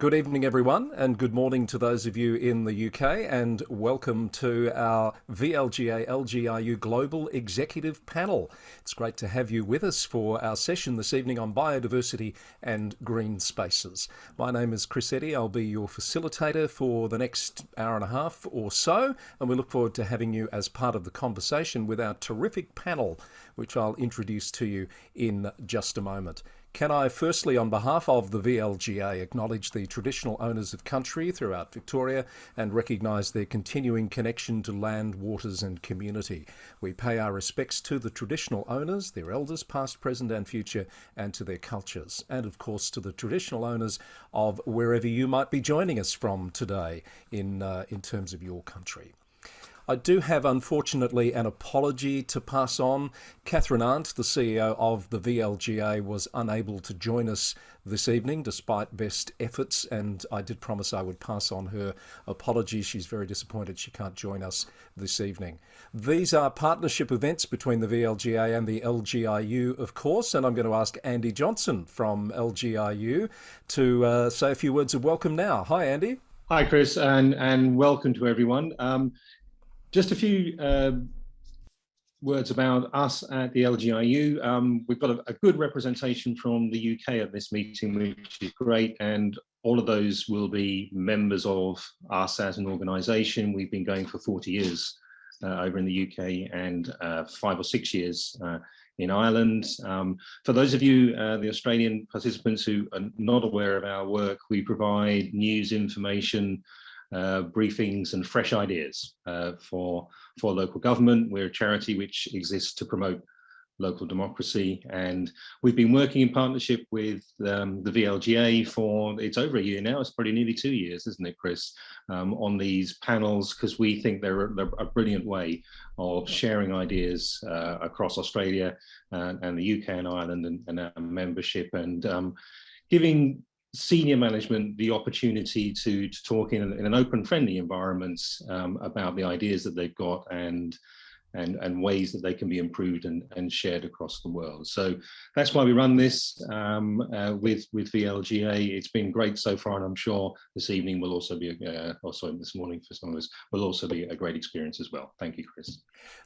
Good evening, everyone, and good morning to those of you in the UK, and welcome to our VLGA LGIU Global Executive Panel. It's great to have you with us for our session this evening on biodiversity and green spaces. My name is Chris Eddy. I'll be your facilitator for the next hour and a half or so, and we look forward to having you as part of the conversation with our terrific panel, which I'll introduce to you in just a moment. Can I firstly, on behalf of the VLGA, acknowledge the traditional owners of country throughout Victoria and recognise their continuing connection to land, waters and community. We pay our respects to the traditional owners, their elders, past, present and future, and to their cultures. And of course to the traditional owners of wherever you might be joining us from today in terms of your country. I do have, unfortunately, an apology to pass on. Catherine Arndt, the CEO of the VLGA, was unable to join us this evening despite best efforts, and I did promise I would pass on her apologies. She's very disappointed she can't join us this evening. These are partnership events between the VLGA and the LGIU, of course, and I'm going to ask Andy Johnson from LGIU to say a few words of welcome now. Hi, Andy. Hi, Chris, and welcome to everyone. Just a few words about us at the LGIU. We've got a good representation from the UK at this meeting, which is great, and all of those will be members of us as an organisation. We've been going for 40 years over in the UK and 5 or 6 years in Ireland. For those of you, the Australian participants who are not aware of our work, we provide news, information, briefings and fresh ideas for local government. We're a charity which exists to promote local democracy, and we've been working in partnership with the VLGA for, it's over a year now, it's probably nearly 2 years, isn't it, Chris, on these panels, because we think they're a brilliant way of sharing ideas across Australia and the UK and Ireland and our membership, and giving senior management the opportunity to talk in an open, friendly environment about the ideas that they've got and ways that they can be improved and shared across the world. So that's why we run this with VLGA. It's been great so far, and I'm sure this evening will also be, this morning for some of us, will also be a great experience as well. Thank you, Chris.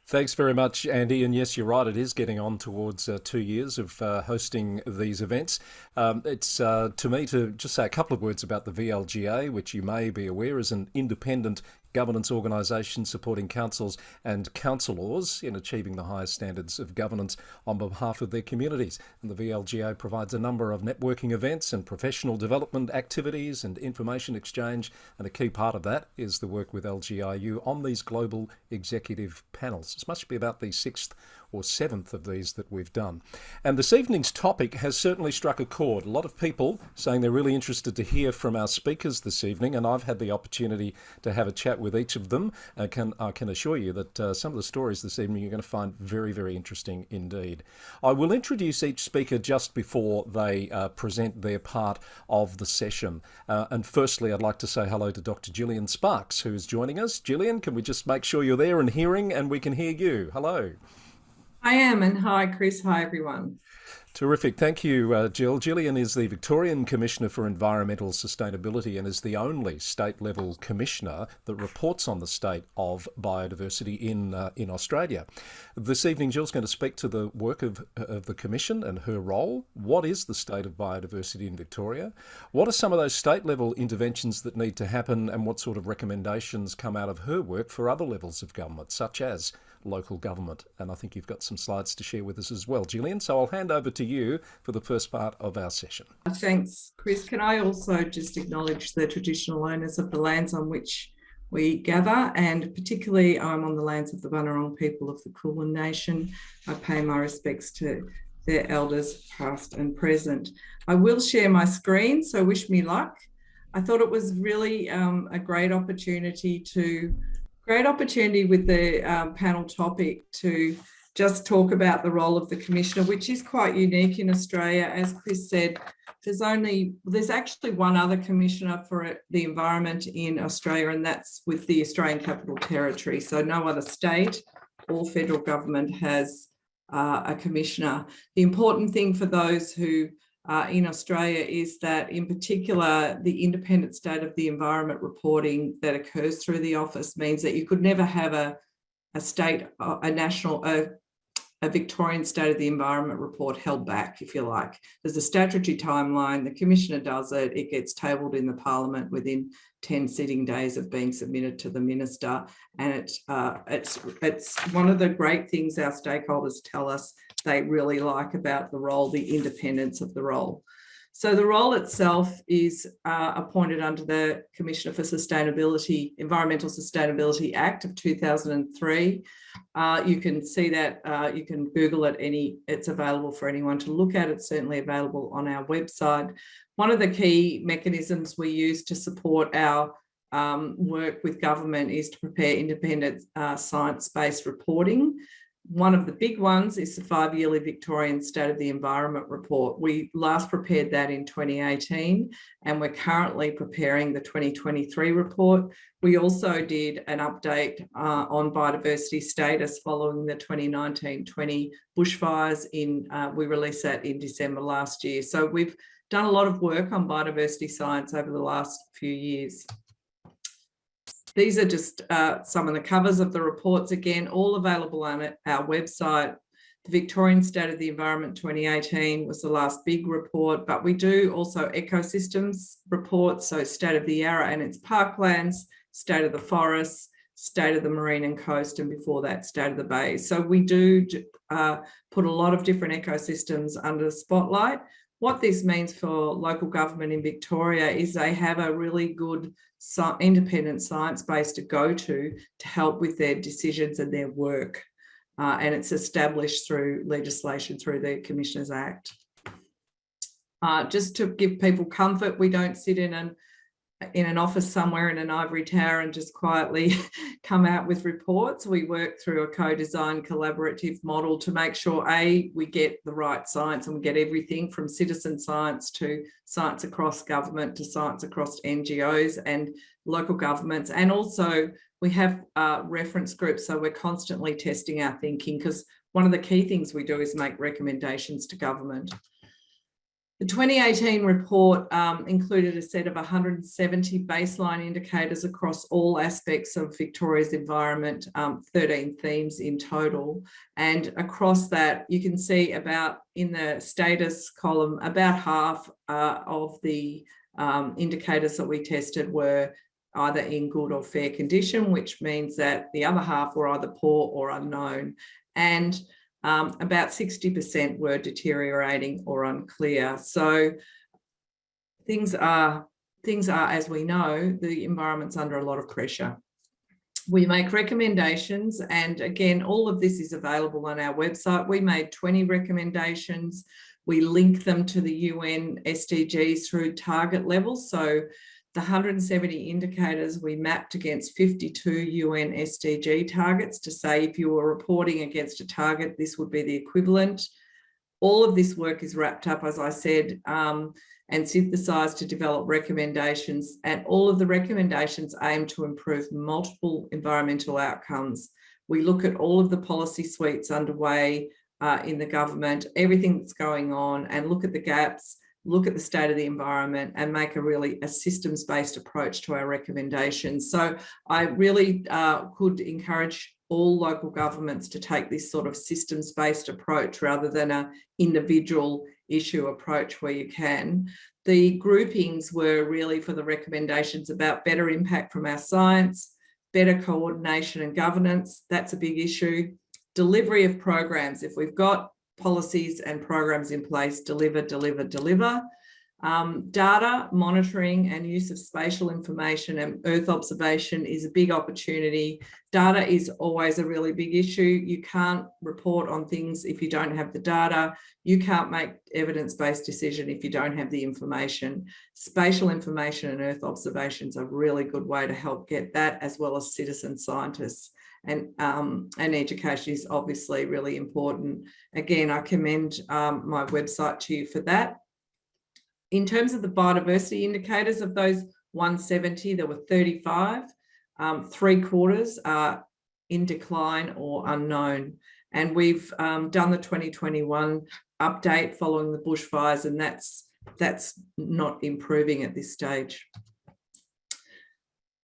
Thanks very much, Andy. And yes, you're right, it is getting on towards 2 years of hosting these events. It's to me to just say a couple of words about the VLGA, which you may be aware is an independent governance organisation supporting councils and councillors in achieving the highest standards of governance on behalf of their communities. And the VLGA provides a number of networking events and professional development activities and information exchange, and a key part of that is the work with LGIU on these global executive panels. This must be about the 6th or 7th of these that we've done. And this evening's topic has certainly struck a chord. A lot of people saying they're really interested to hear from our speakers this evening, and I've had the opportunity to have a chat with each of them. I can assure you that some of the stories this evening you're going to find very, very interesting indeed. I will introduce each speaker just before they present their part of the session. And firstly, I'd like to say hello to Dr. Gillian Sparks, who is joining us. Gillian, can we just make sure you're there and hearing, and we can hear you? Hello. I am, and hi Chris, hi everyone. Terrific. Thank you, Jill. Gillian is the Victorian Commissioner for Environmental Sustainability and is the only state-level commissioner that reports on the state of biodiversity in Australia. This evening, Jill's going to speak to the work of the Commission and her role. What is the state of biodiversity in Victoria? What are some of those state-level interventions that need to happen, and what sort of recommendations come out of her work for other levels of government, such as local government? And I think you've got some slides to share with us as well, Gillian. So I'll hand over to you for the first part of our session. Thanks, Chris. Can I also just acknowledge the traditional owners of the lands on which we gather, and particularly I'm on the lands of the Bunurong people of the Kulin Nation. I pay my respects to their elders past and present. I will share my screen, so wish me luck. I thought it was really a great opportunity with the panel topic to just talk about the role of the Commissioner, which is quite unique in Australia. As Chris said, there's actually one other Commissioner for the environment in Australia, and that's with the Australian Capital Territory. So no other state or federal government has a Commissioner. The important thing for those who in Australia is that, in particular, the independent state of the environment reporting that occurs through the office means that you could never have a Victorian state of the environment report held back, if you like. There's a statutory timeline, the Commissioner does it, it gets tabled in the Parliament within 10 sitting days of being submitted to the Minister. And it's one of the great things our stakeholders tell us they really like about the role, the independence of the role. So the role itself is appointed under the Commissioner for Sustainability, Environmental Sustainability Act of 2003. You can see that, you can Google it, it's available for anyone to look at. It's certainly available on our website. One of the key mechanisms we use to support our work with government is to prepare independent science-based reporting. One of the big ones is the 5-yearly Victorian State of the Environment Report. We last prepared that in 2018, and we're currently preparing the 2023 report. We also did an update on biodiversity status following the 2019-20 bushfires. We released that in December last year. So we've done a lot of work on biodiversity science over the last few years. These are just some of the covers of the reports, again, all available on our website. The Victorian State of the Environment 2018 was the last big report, but we do also ecosystems reports, so State of the Yarra and its parklands, State of the Forests, State of the Marine and Coast, and before that, State of the Bay. So we do put a lot of different ecosystems under the spotlight. What this means for local government in Victoria is they have a really good independent science base to go to help with their decisions and their work. And it's established through legislation through the Commissioners Act. Just to give people comfort, we don't sit in an office somewhere in an ivory tower and just quietly come out with reports. We work through a co-design collaborative model to make sure, A, we get the right science and we get everything from citizen science to science across government to science across NGOs and local governments. And also we have reference groups, so we're constantly testing our thinking, because one of the key things we do is make recommendations to government. The 2018 report included a set of 170 baseline indicators across all aspects of Victoria's environment, 13 themes in total. And across that, you can see in the status column, about half of the indicators that we tested were either in good or fair condition, which means that the other half were either poor or unknown. And about 60% were deteriorating or unclear. So things are, as we know, the environment's under a lot of pressure. We make recommendations, and again, all of this is available on our website. We made 20 recommendations. We link them to the UN SDGs through target levels. So the 170 indicators we mapped against 52 UN SDG targets to say if you were reporting against a target, this would be the equivalent. All of this work is wrapped up, as I said, and synthesised to develop recommendations. And all of the recommendations aim to improve multiple environmental outcomes. We look at all of the policy suites underway in the government, everything that's going on, and look at the gaps, look at the state of the environment, and make a systems-based approach to our recommendations. So I really could encourage all local governments to take this sort of systems-based approach rather than an individual issue approach where you can. The groupings were really for the recommendations about better impact from our science, better coordination and governance, that's a big issue. Delivery of programs, if we've got policies and programs in place, deliver. Data monitoring and use of spatial information and Earth observation is a big opportunity. Data is always a really big issue. You can't report on things if you don't have the data. You can't make evidence-based decision if you don't have the information. Spatial information and Earth observations are a really good way to help get that, as well as citizen scientists. And education is obviously really important. Again, I commend my website to you for that. In terms of the biodiversity indicators, of those 170, there were 35. 3/4 are in decline or unknown. And we've done the 2021 update following the bushfires, and that's not improving at this stage.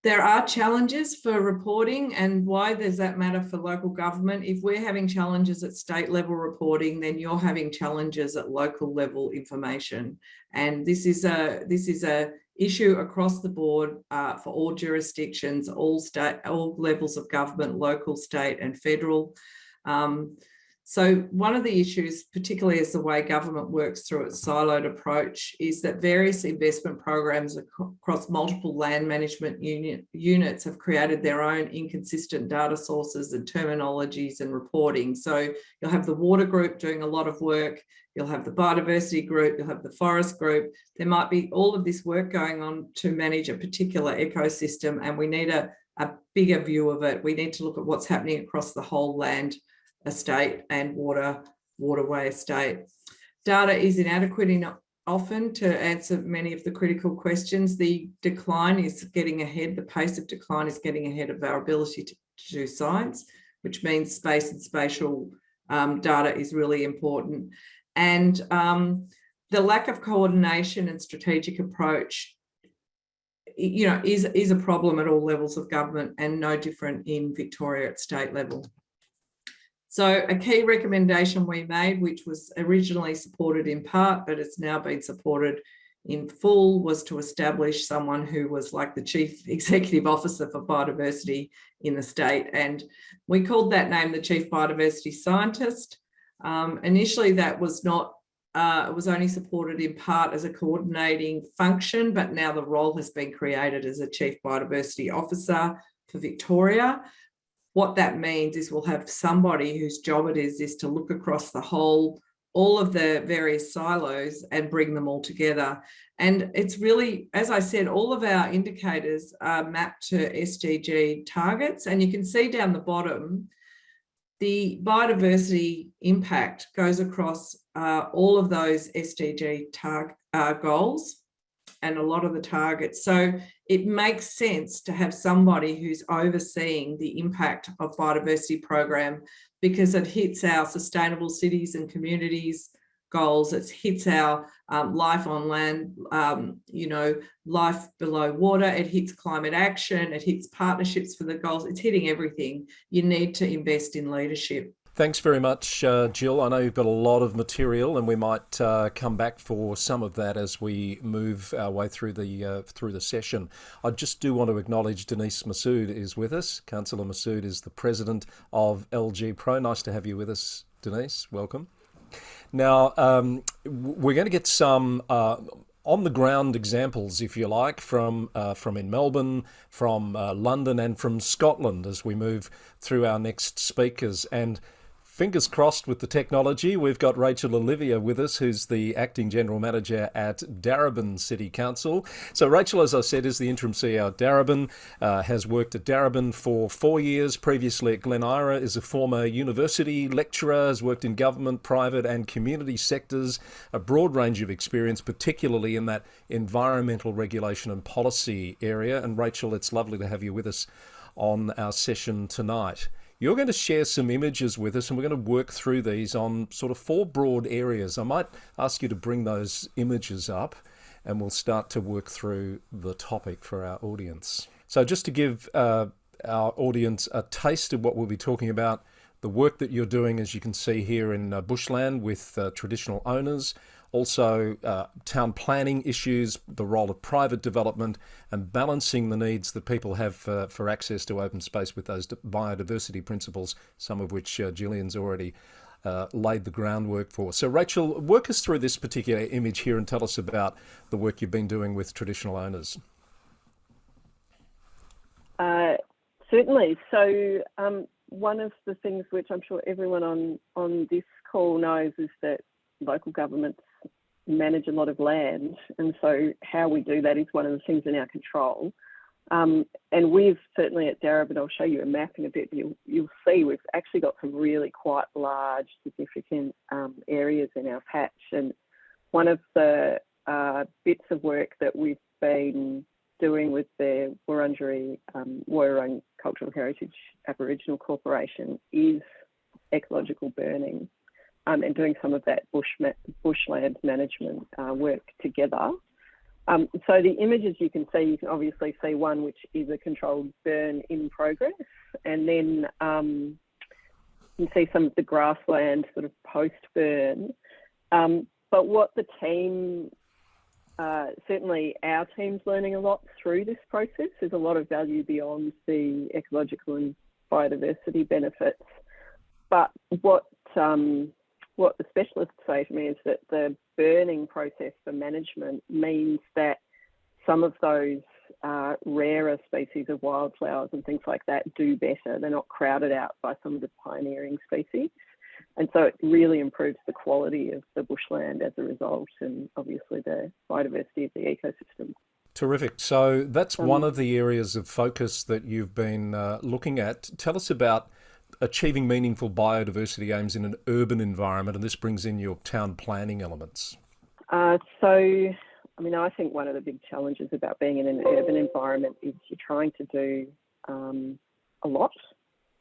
There are challenges for reporting, and why does that matter for local government? If we're having challenges at state level reporting, then you're having challenges at local level information. And this is a issue across the board for all jurisdictions, all levels of government, local, state and federal. So one of the issues, particularly as the way government works through its siloed approach, is that various investment programs across multiple land management units have created their own inconsistent data sources and terminologies and reporting. So you'll have the water group doing a lot of work, you'll have the biodiversity group, you'll have the forest group. There might be all of this work going on to manage a particular ecosystem, and we need a bigger view of it. We need to look at what's happening across the whole land estate and waterway estate. Data is inadequate often to answer many of the critical questions. The decline is getting ahead, the pace of decline is getting ahead of our ability to do science, which means space and spatial data is really important. And the lack of coordination and strategic approach, you know, is a problem at all levels of government, and no different in Victoria at state level. So a key recommendation we made, which was originally supported in part, but it's now been supported in full, was to establish someone who was like the Chief Executive Officer for Biodiversity in the state. And we called that name the Chief Biodiversity Scientist. Initially, that was not, it was only supported in part as a coordinating function, but now the role has been created as a Chief Biodiversity Officer for Victoria. What that means is we'll have somebody whose job it is to look across the whole, all of the various silos and bring them all together. And it's really, as I said, all of our indicators are mapped to SDG targets. And you can see down the bottom, the biodiversity impact goes across all of those SDG goals and a lot of the targets. So it makes sense to have somebody who's overseeing the impact of biodiversity program, because it hits our sustainable cities and communities goals. It hits our life on land, you know, life below water. It hits climate action. It hits partnerships for the goals. It's hitting everything. You need to invest in leadership. Thanks very much, Jill. I know you've got a lot of material, and we might come back for some of that as we move our way through the session. I just do want to acknowledge Denise Massoud is with us. Councillor Massoud is the president of LG Pro. Nice to have you with us, Denise. Welcome. Now, we're going to get some on-the-ground examples, if you like, from in Melbourne, from London and from Scotland as we move through our next speakers. And fingers crossed with the technology, we've got Rachel Ollivier with us, who's the Acting General Manager at Darebin City Council. So Rachel, as I said, is the Interim CEO at Darebin, has worked at Darebin for 4 years, previously at Glen Eira, is a former university lecturer, has worked in government, private and community sectors, a broad range of experience, particularly in that environmental regulation and policy area. And Rachel, it's lovely to have you with us on our session tonight. You're going to share some images with us, and we're going to work through these on sort of 4 broad areas. I might ask you to bring those images up, and we'll start to work through the topic for our audience. So just to give our audience a taste of what we'll be talking about, the work that you're doing, as you can see here in bushland with traditional owners, also town planning issues, the role of private development, and balancing the needs that people have for access to open space with those biodiversity principles, some of which Gillian's already laid the groundwork for. So Rachel, work us through this particular image here and tell us about the work you've been doing with traditional owners. Certainly. So one of the things which I'm sure everyone on this call knows is that local governments manage a lot of land, and so how we do that is one of the things in our control. And we've certainly at Darebin, I'll show you a map in a bit, you'll see we've actually got some really quite large, significant areas in our patch. And one of the bits of work that we've been doing with the Wurundjeri Woi-wurrung Cultural Heritage Aboriginal Corporation is ecological burning, and doing some of that bushland management work together. So the images you can obviously see one which is a controlled burn in progress, and then you can see some of the grassland sort of post-burn. But what the team, certainly our team's learning a lot through this process. There's a lot of value beyond the ecological and biodiversity benefits. But what the specialists say to me is that the burning process for management means that some of those rarer species of wildflowers and things like that do better. They're not crowded out by some of the pioneering species. And so it really improves the quality of the bushland as a result, and obviously the biodiversity of the ecosystem. Terrific. So that's one of the areas of focus that you've been looking at. Tell us about achieving meaningful biodiversity aims in an urban environment, and this brings in your town planning elements. I think one of the big challenges about being in an urban environment is you're trying to do a lot.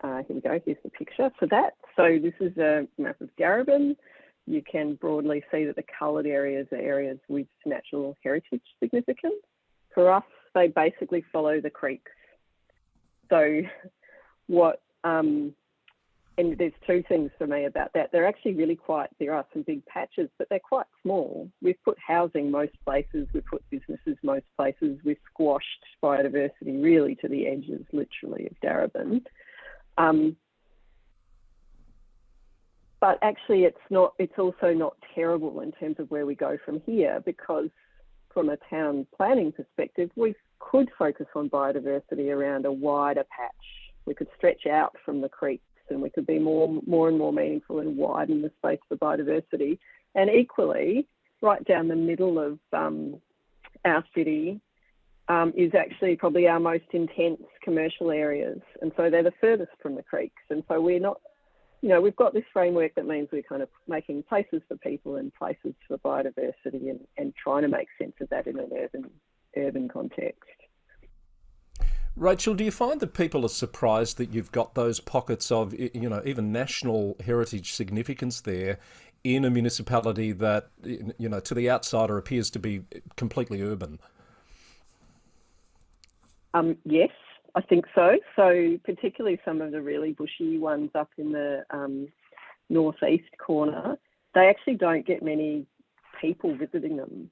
Here we go, here's the picture for that. So this is a map of Darebin. You can broadly see that the coloured areas are areas with natural heritage significance. For us, they basically follow the creeks. So and there's two things for me about that. They're actually really there are some big patches, but they're quite small. We've put housing most places, we've put businesses most places, we've squashed biodiversity really to the edges, literally, of Darebin. But actually it's also not terrible in terms of where we go from here, because from a town planning perspective, we could focus on biodiversity around a wider patch. We could stretch out from the creeks, and we could be more and more meaningful and widen the space for biodiversity. And equally, right down the middle of our city is actually probably our most intense commercial areas. And so they're the furthest from the creeks. And so we're not, we've got this framework that means we're kind of making places for people and places for biodiversity, and trying to make sense of that in an urban context. Rachel, do you find that people are surprised that you've got those pockets of, even national heritage significance there in a municipality that, to the outsider appears to be completely urban? Yes, I think so. So particularly some of the really bushy ones up in the northeast corner, they actually don't get many people visiting them.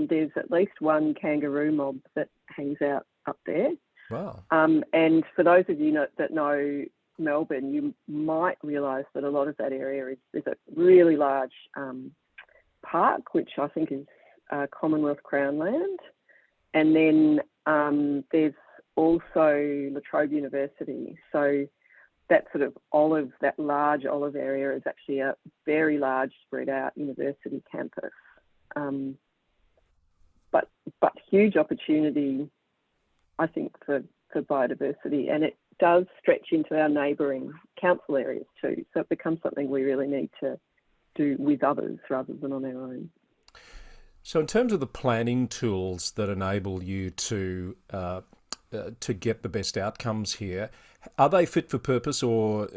There's at least one kangaroo mob that hangs out up there. Wow. And for those of you that know Melbourne, you might realise that a lot of that area is a really large park, which I think is Commonwealth Crown land. And then there's also La Trobe University. So that sort of that large olive area is actually a very large spread out university campus. But huge opportunity, I think, for biodiversity, and it does stretch into our neighbouring council areas too. So it becomes something we really need to do with others rather than on our own. So in terms of the planning tools that enable you to get the best outcomes here, are they fit for purpose, or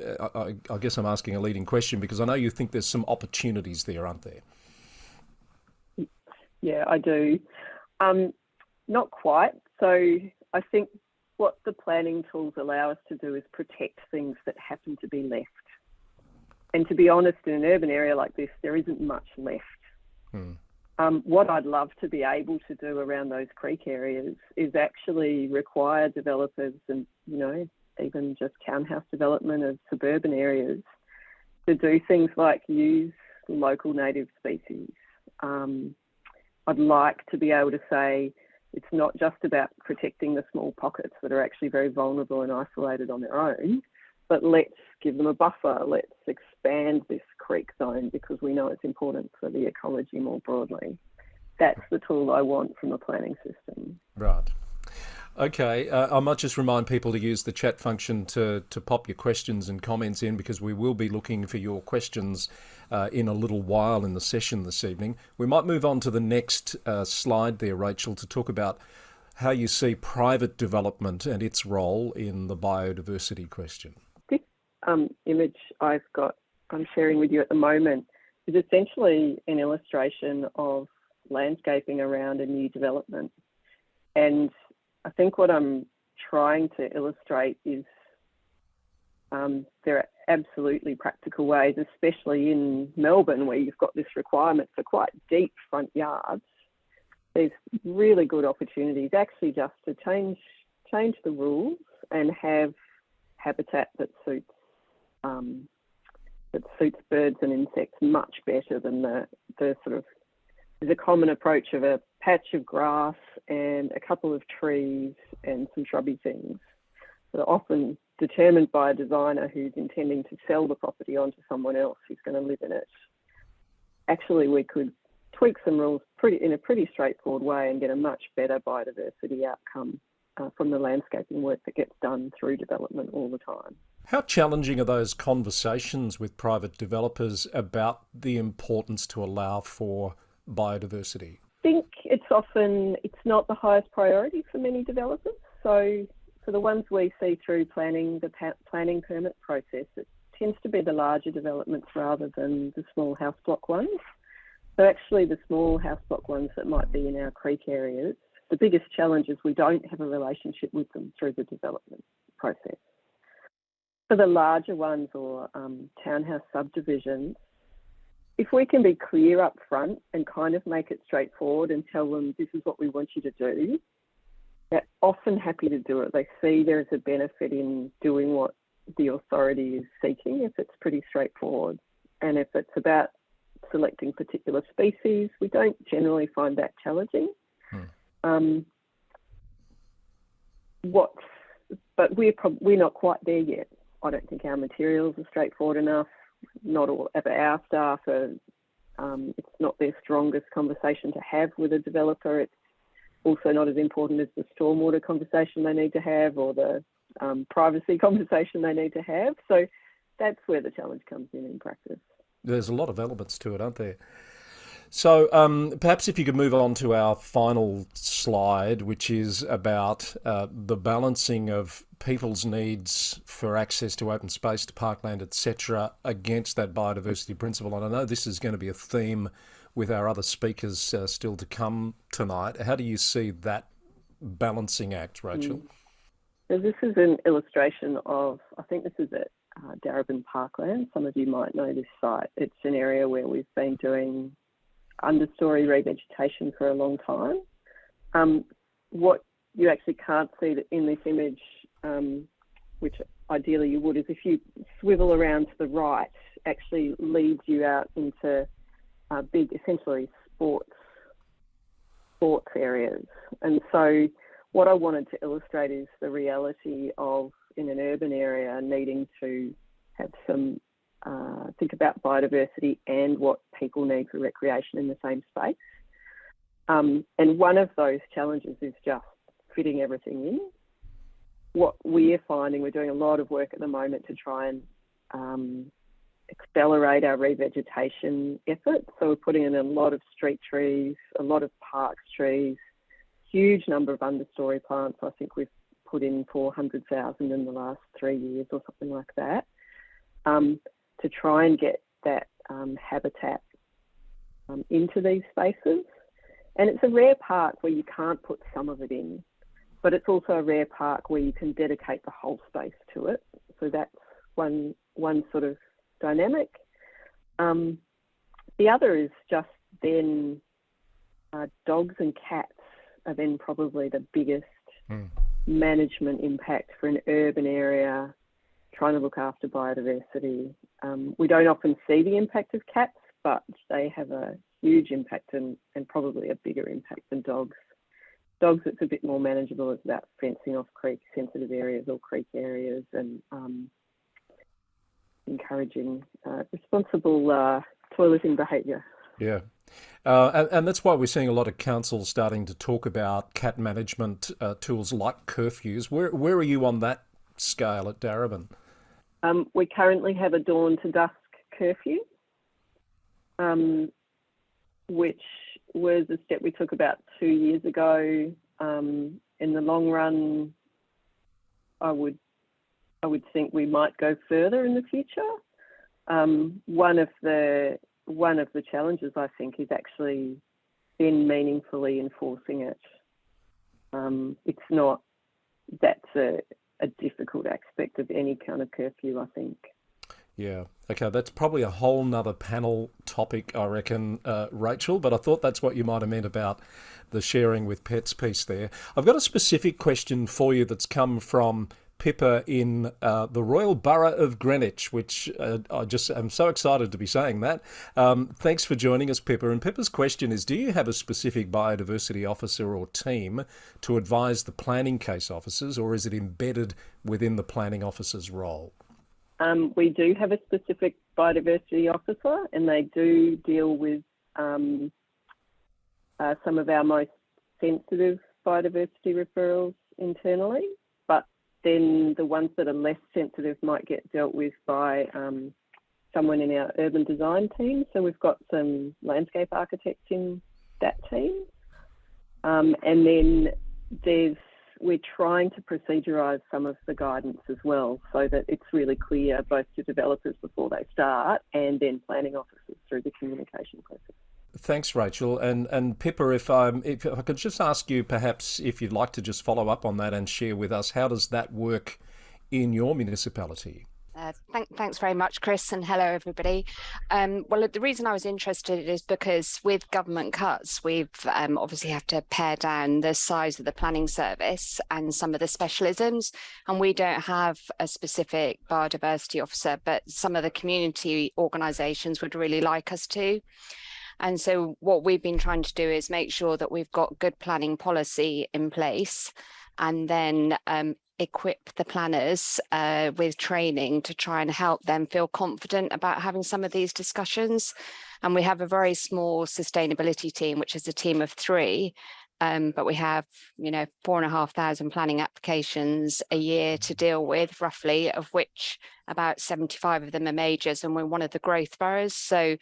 I guess I'm asking a leading question because I know you think there's some opportunities there, aren't there? Yeah, I do. Not quite. So I think what the planning tools allow us to do is protect things that happen to be left. And to be honest, in an urban area like this, there isn't much left. What I'd love to be able to do around those creek areas is actually require developers and, even just townhouse development of suburban areas to do things like use local native species. I'd like to be able to say, it's not just about protecting the small pockets that are actually very vulnerable and isolated on their own, but let's give them a buffer. Let's expand this creek zone because we know it's important for the ecology more broadly. That's the tool I want from a planning system. Right. Okay, I might just remind people to use the chat function to pop your questions and comments in, because we will be looking for your questions in a little while in the session this evening. We might move on to the next slide there, Rachel, to talk about how you see private development and its role in the biodiversity question. This image I'm sharing with you at the moment is essentially an illustration of landscaping around a new development. And I think what I'm trying to illustrate is there are absolutely practical ways, especially in Melbourne, where you've got this requirement for quite deep front yards. There's really good opportunities actually just to change the rules and have habitat that suits birds and insects much better than the sort of, there's a common approach of a patch of grass and a couple of trees and some shrubby things that are often determined by a designer who's intending to sell the property onto someone else who's going to live in it. Actually, we could tweak some rules in a pretty straightforward way and get a much better biodiversity outcome from the landscaping work that gets done through development all the time. How challenging are those conversations with private developers about the importance to allow for biodiversity? I think it's not the highest priority for many developers. So for the ones we see through the planning permit process, it tends to be the larger developments rather than the small house block ones. So actually the small house block ones that might be in our creek areas, the biggest challenge is we don't have a relationship with them through the development process. For the larger ones or townhouse subdivisions, if we can be clear up front and kind of make it straightforward and tell them this is what we want you to do, they're often happy to do it. They see there's a benefit in doing what the authority is seeking if it's pretty straightforward. And if it's about selecting particular species, we don't generally find that challenging. But we're not quite there yet. I don't think our materials are straightforward enough. Not all of our staff are, it's not their strongest conversation to have with a developer. It's also not as important as the stormwater conversation they need to have or the privacy conversation they need to have. So that's where the challenge comes in practice. There's a lot of elements to it, aren't there? So perhaps if you could move on to our final slide, which is about the balancing of people's needs for access to open space, to parkland, etc., against that biodiversity principle. And I know this is going to be a theme with our other speakers still to come tonight. How do you see that balancing act, Rachel? So this is an illustration of, I think this is at Darebin Parkland. Some of you might know this site. It's an area where we've been doing understory revegetation for a long time. What you actually can't see in this image, which ideally you would, is if you swivel around to the right, actually leads you out into big, essentially sports areas. And so what I wanted to illustrate is the reality of, in an urban area, needing to have some think about biodiversity and what people need for recreation in the same space. And one of those challenges is just fitting everything in. What we're finding, we're doing a lot of work at the moment to try and accelerate our revegetation efforts. So we're putting in a lot of street trees, a lot of parks trees, huge number of understory plants. I think we've put in 400,000 in the last 3 years or something like that, to try and get that habitat into these spaces. And it's a rare park where you can't put some of it in, but it's also a rare park where you can dedicate the whole space to it. So that's one sort of dynamic. The other is just then dogs and cats are then probably the biggest management impact for an urban area trying to look after biodiversity. We don't often see the impact of cats, but they have a huge impact and probably a bigger impact than dogs. Dogs, it's a bit more manageable. It's about fencing off creek-sensitive areas or creek areas and encouraging responsible toileting behaviour. Yeah. And that's why we're seeing a lot of councils starting to talk about cat management tools like curfews. Where are you on that scale at Darebin? We currently have a dawn to dusk curfew, which was a step we took about 2 years ago in the long run, I would think we might go further in the future. One of the challenges, I think, is actually then meaningfully enforcing it. It's not, that's a difficult aspect of any kind of curfew, I think. Yeah. Okay, that's probably a whole nother panel topic, I reckon, Rachel, but I thought that's what you might have meant about the sharing with pets piece there. I've got a specific question for you that's come from Pippa in the Royal Borough of Greenwich, which I just am so excited to be saying that. Thanks for joining us, Pippa. And Pippa's question is, do you have a specific biodiversity officer or team to advise the planning case officers, or is it embedded within the planning officer's role? We do have a specific biodiversity officer, and they do deal with some of our most sensitive biodiversity referrals internally, but then the ones that are less sensitive might get dealt with by someone in our urban design team. So we've got some landscape architects in that team. And then we're trying to procedurize some of the guidance as well, so that it's really clear both to developers before they start and then planning officers through the communication process. Thanks, Rachel. And Pippa, if I could just ask you, perhaps if you'd like to just follow up on that and share with us, how does that work in your municipality? Thanks very much, Chris, and hello, everybody. Well, the reason I was interested is because with government cuts, we've obviously have to pare down the size of the planning service and some of the specialisms, and we don't have a specific biodiversity officer, but some of the community organisations would really like us to. And so what we've been trying to do is make sure that we've got good planning policy in place, and then equip the planners with training to try and help them feel confident about having some of these discussions. And we have a very small sustainability team, which is a team of 3, but we have, 4,500 planning applications a year to deal with, roughly, of which about 75 of them are majors, and we're one of the growth boroughs. So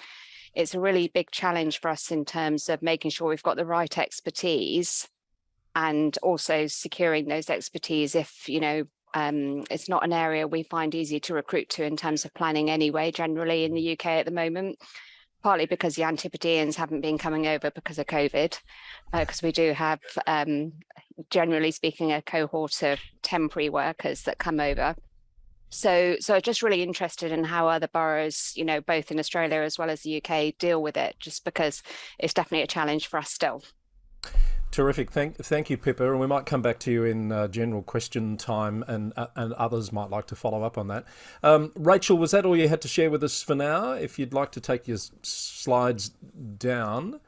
it's a really big challenge for us in terms of making sure we've got the right expertise, and also securing those expertise if, it's not an area we find easy to recruit to in terms of planning anyway, generally in the UK at the moment, partly because the Antipodeans haven't been coming over because of COVID, because we do have, generally speaking, a cohort of temporary workers that come over. So just really interested in how other boroughs, both in Australia as well as the UK, deal with it, just because it's definitely a challenge for us still. Terrific. Thank you, Pippa. And we might come back to you in general question time, and others might like to follow up on that. Rachel, was that all you had to share with us for now? If you'd like to take your slides down.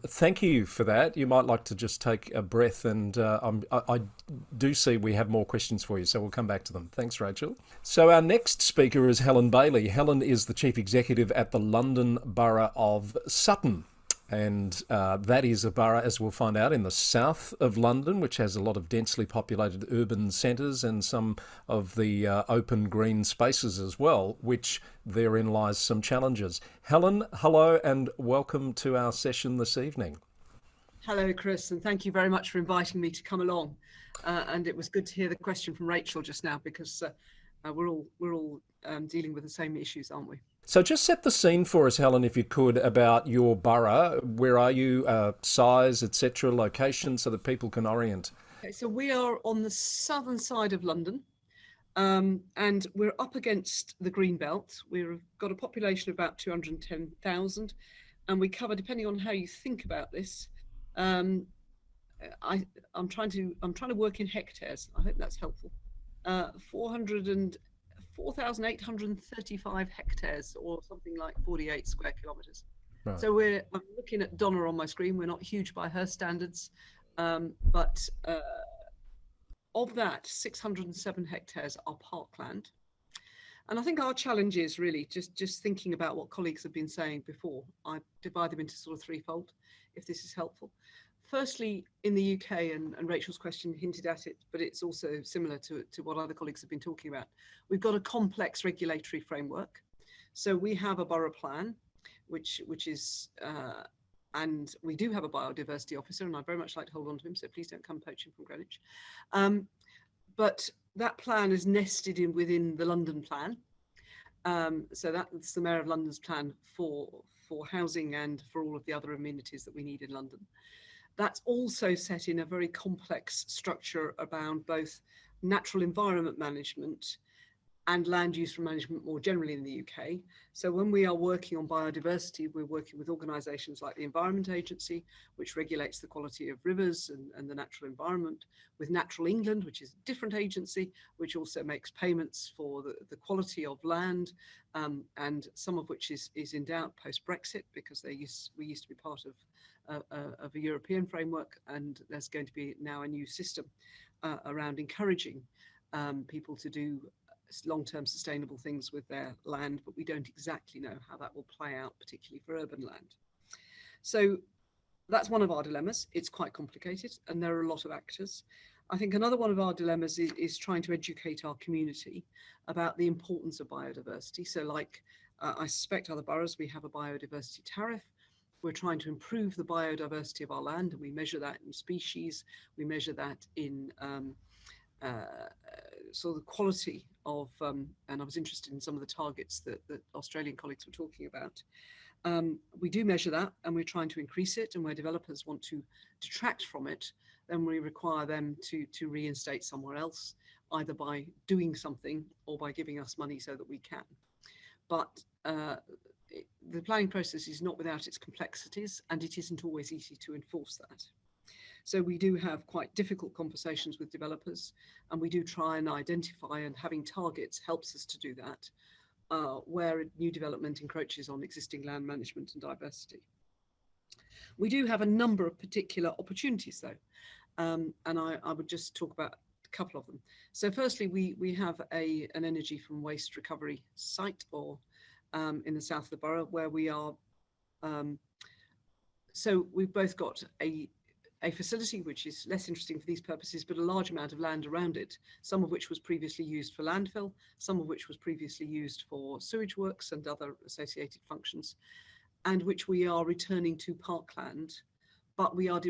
Thank you for that. You might like to just take a breath, and I do see we have more questions for you, so we'll come back to them. Thanks, Rachel. So our next speaker is Helen Bailey. Helen is the Chief Executive at the London Borough of Sutton. And that is a borough, as we'll find out, in the south of London, which has a lot of densely populated urban centres and some of the open green spaces as well, which therein lies some challenges. Helen, hello and welcome to our session this evening. Hello, Chris, and thank you very much for inviting me to come along. And it was good to hear the question from Rachel just now, because we're all dealing with the same issues, aren't we? So just set the scene for us, Helen, if you could, about your borough. Where are you, size, etc., location, so that people can orient? Okay, so we are on the southern side of London, and we're up against the Green Belt. We've got a population of about 210,000, and we cover, depending on how you think about this, I'm trying to work in hectares. I hope that's helpful. 4,835 hectares, or something like 48 square kilometres. Right. So I'm looking at Donna on my screen. We're not huge by her standards, but of that, 607 hectares are parkland. And I think our challenge is really just thinking about what colleagues have been saying before. I divide them into sort of threefold, if this is helpful. Firstly, in the UK, and Rachel's question hinted at it, but it's also similar to what other colleagues have been talking about. We've got a complex regulatory framework. So we have a borough plan, which is and we do have a biodiversity officer, and I'd very much like to hold on to him, so please don't come poaching from Greenwich. But that plan is nested in within the London plan. So that's the Mayor of London's plan for housing and for all of the other amenities that we need in London. That's also set in a very complex structure around both natural environment management and land use management more generally in the UK. So when we are working on biodiversity, we're working with organisations like the Environment Agency, which regulates the quality of rivers and the natural environment, with Natural England, which is a different agency, which also makes payments for the quality of land, and some of which is in doubt post-Brexit, because we used to be part of a European framework, and there's going to be now a new system around encouraging people to do long-term sustainable things with their land, but we don't exactly know how that will play out, particularly for urban land. So that's one of our dilemmas. It's quite complicated, and there are a lot of actors. I think another one of our dilemmas is trying to educate our community about the importance of biodiversity. So like I suspect other boroughs, we have a biodiversity tariff. We're trying to improve the biodiversity of our land, and we measure that in species. We measure that in sort of the quality of, and I was interested in some of the targets that Australian colleagues were talking about. We do measure that, and we're trying to increase it, and where developers want to detract from it, then we require them to reinstate somewhere else, either by doing something or by giving us money so that we can. But the planning process is not without its complexities, and it isn't always easy to enforce that. So we do have quite difficult conversations with developers, and we do try and identify, and having targets helps us to do that, where new development encroaches on existing land management and diversity. We do have a number of particular opportunities though, and I would just talk about a couple of them. So firstly, we have an energy from waste recovery site, or in the south of the borough, where we are, so we've both got a facility which is less interesting for these purposes, but a large amount of land around it, some of which was previously used for landfill, some of which was previously used for sewage works and other associated functions, and which we are returning to parkland, but we are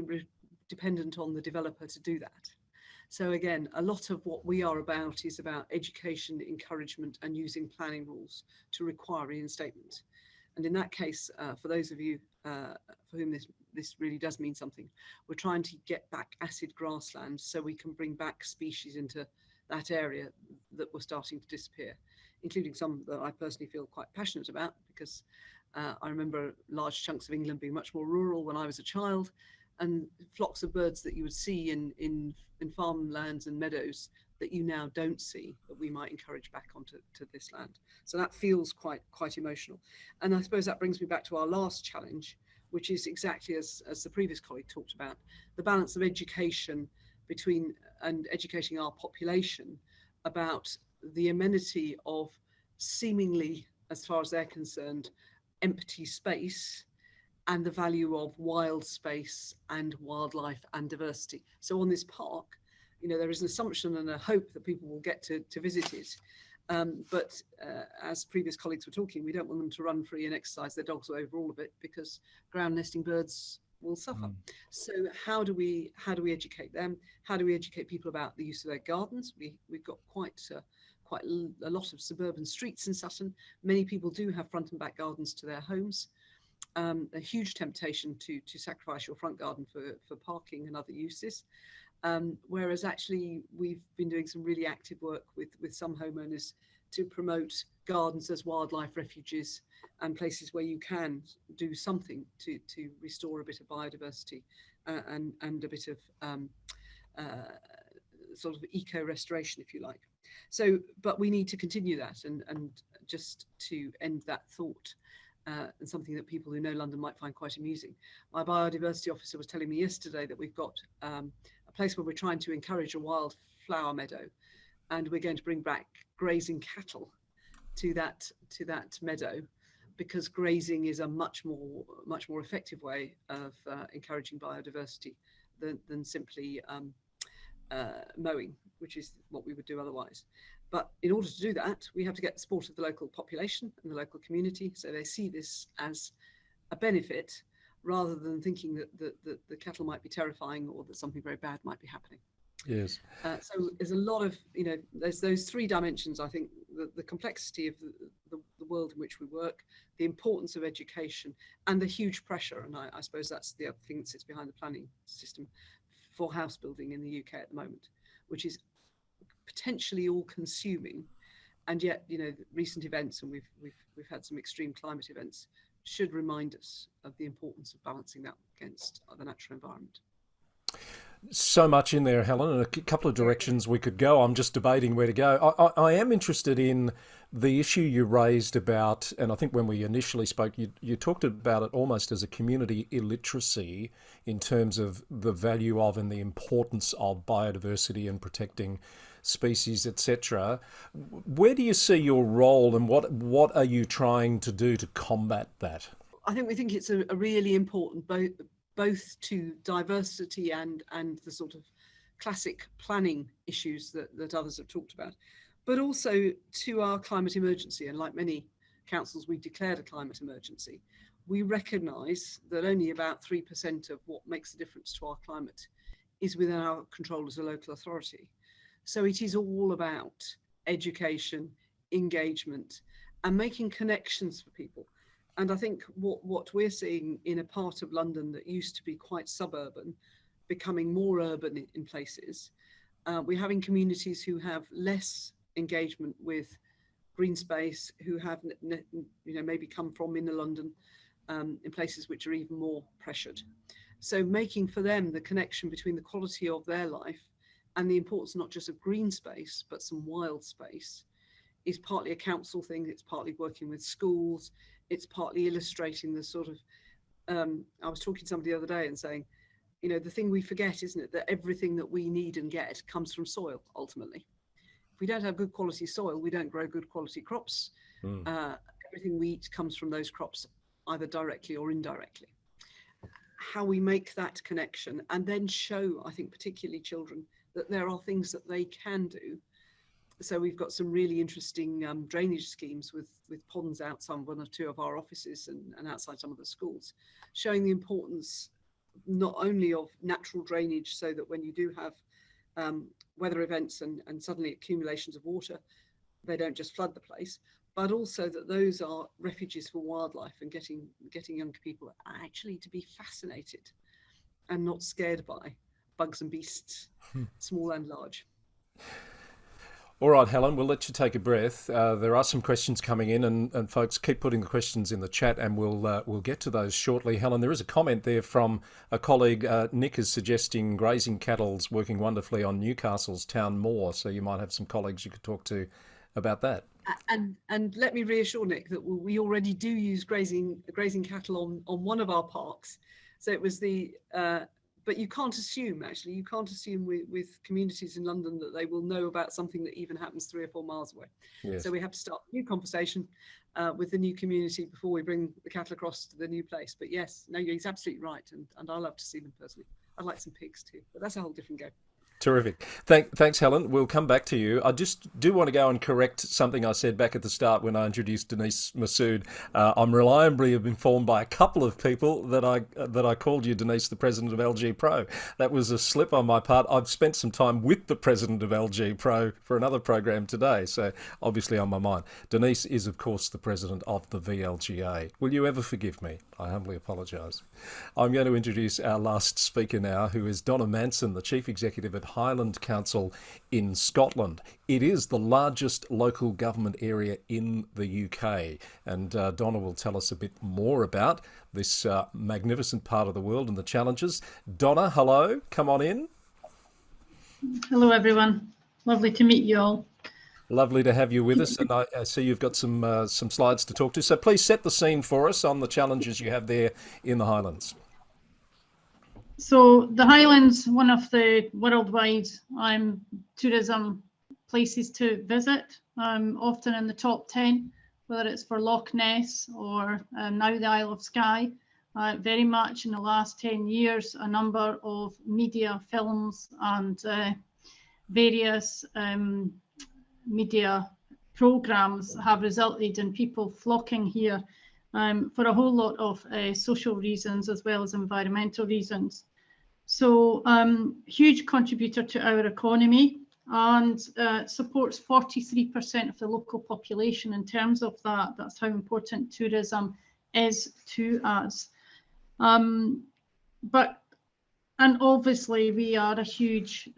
dependent on the developer to do that. So again, a lot of what we are about is about education, encouragement, and using planning rules to require reinstatement. And in that case, for those of you for whom this really does mean something, we're trying to get back acid grassland so we can bring back species into that area that were starting to disappear, including some that I personally feel quite passionate about, because I remember large chunks of England being much more rural when I was a child, and flocks of birds that you would see in farmlands and meadows that you now don't see, that we might encourage back onto this land. So that feels quite emotional. And I suppose that brings me back to our last challenge, which is exactly as the previous colleague talked about, the balance of education between, and educating our population about the amenity of seemingly, as far as they're concerned, empty space, and the value of wild space and wildlife and diversity. So on this park, you know, there is an assumption and a hope that people will get to visit it. But as previous colleagues were talking, we don't want them to run free and exercise their dogs over all of it, because ground nesting birds will suffer. So how do we educate them? How do we educate people about the use of their gardens? We've got quite a lot of suburban streets in Sutton. Many people do have front and back gardens to their homes. A huge temptation to sacrifice your front garden for parking and other uses. Whereas actually we've been doing some really active work with some homeowners to promote gardens as wildlife refuges and places where you can do something to restore a bit of biodiversity and a bit of sort of eco-restoration, if you like. So, but we need to continue that, and just to end that thought, and something that people who know London might find quite amusing. My biodiversity officer was telling me yesterday that we've got a place where we're trying to encourage a wildflower meadow, and we're going to bring back grazing cattle to that meadow, because grazing is a much more effective way of encouraging biodiversity than simply mowing, which is what we would do otherwise. But in order to do that, we have to get the support of the local population and the local community, so they see this as a benefit, rather than thinking that the cattle might be terrifying or that something very bad might be happening. Yes. So there's a lot of, there's those three dimensions. I think the complexity of the world in which we work, the importance of education, and the huge pressure. And I suppose that's the other thing that sits behind the planning system for house building in the UK at the moment, which is potentially all-consuming. And yet, recent events, and we've had some extreme climate events, should remind us of the importance of balancing that against the natural environment. So much in there, Helen, and a couple of directions we could go. I'm just debating where to go. I am interested in the issue you raised about, and I think when we initially spoke, you talked about it almost as a community illiteracy in terms of the value of and the importance of biodiversity and protecting species, etc. Where do you see your role, and what are you trying to do to combat that? I think it's a really important both to diversity and the sort of classic planning issues that others have talked about, but also to our climate emergency. And like many councils, we've declared a climate emergency. We recognise that only about 3% of what makes a difference to our climate is within our control as a local authority. So it is all about education, engagement, and making connections for people. And I think what we're seeing in a part of London that used to be quite suburban, becoming more urban in places, we're having communities who have less engagement with green space, who have maybe come from inner London, in places which are even more pressured. So making for them the connection between the quality of their life and the importance not just of green space, but some wild space, is partly a council thing. It's partly working with schools. It's partly illustrating the sort of, I was talking to somebody the other day and saying, the thing we forget, isn't it, that everything that we need and get comes from soil, ultimately. If we don't have good quality soil, we don't grow good quality crops. Everything we eat comes from those crops, either directly or indirectly. How we make that connection and then show, I think, particularly children, that there are things that they can do. So we've got some really interesting drainage schemes with ponds outside one or two of our offices and outside some of the schools, showing the importance not only of natural drainage, so that when you do have weather events and suddenly accumulations of water, they don't just flood the place, but also that those are refuges for wildlife, and getting young people actually to be fascinated and not scared by bugs and beasts, small and large. All right, Helen, we'll let you take a breath. There are some questions coming in, and folks, keep putting the questions in the chat, and we'll get to those shortly. Helen, there is a comment there from a colleague. Nick is suggesting grazing cattle's working wonderfully on Newcastle's town moor, so you might have some colleagues you could talk to about that. And let me reassure Nick that we already do use grazing cattle on one of our parks. So it was but you can't assume with communities in London that they will know about something that even happens 3 or 4 miles away. Yes. So we have to start a new conversation with the new community before we bring the cattle across to the new place. But yes, no, he's absolutely right. And I love to see them personally. I'd like some pigs too, but that's a whole different game. Terrific. Thanks, Helen. We'll come back to you. I just do want to go and correct something I said back at the start when I introduced Denise Massoud. I'm reliably informed by a couple of people that I called you, Denise, the president of LG Pro. That was a slip on my part. I've spent some time with the president of LG Pro for another program today, so obviously on my mind. Denise is, of course, the president of the VLGA. Will you ever forgive me? I humbly apologise. I'm going to introduce our last speaker now, who is Donna Manson, the Chief Executive at Highland Council in Scotland. It is the largest local government area in the UK, and Donna will tell us a bit more about this magnificent part of the world and the challenges. Donna, hello, come on in. Hello everyone, lovely to meet you all. Lovely to have you with us, and I see you've got some slides to talk to, so please set the scene for us on the challenges you have there in the Highlands. So the Highlands, one of the worldwide tourism places to visit, often in the top 10, whether it's for Loch Ness or now the Isle of Skye. Very much in the last 10 years, a number of media, films and various media programs have resulted in people flocking here for a whole lot of social reasons as well as environmental reasons. So huge contributor to our economy, and supports 43% of the local population in terms of that. That's how important tourism is to us. And obviously we are a huge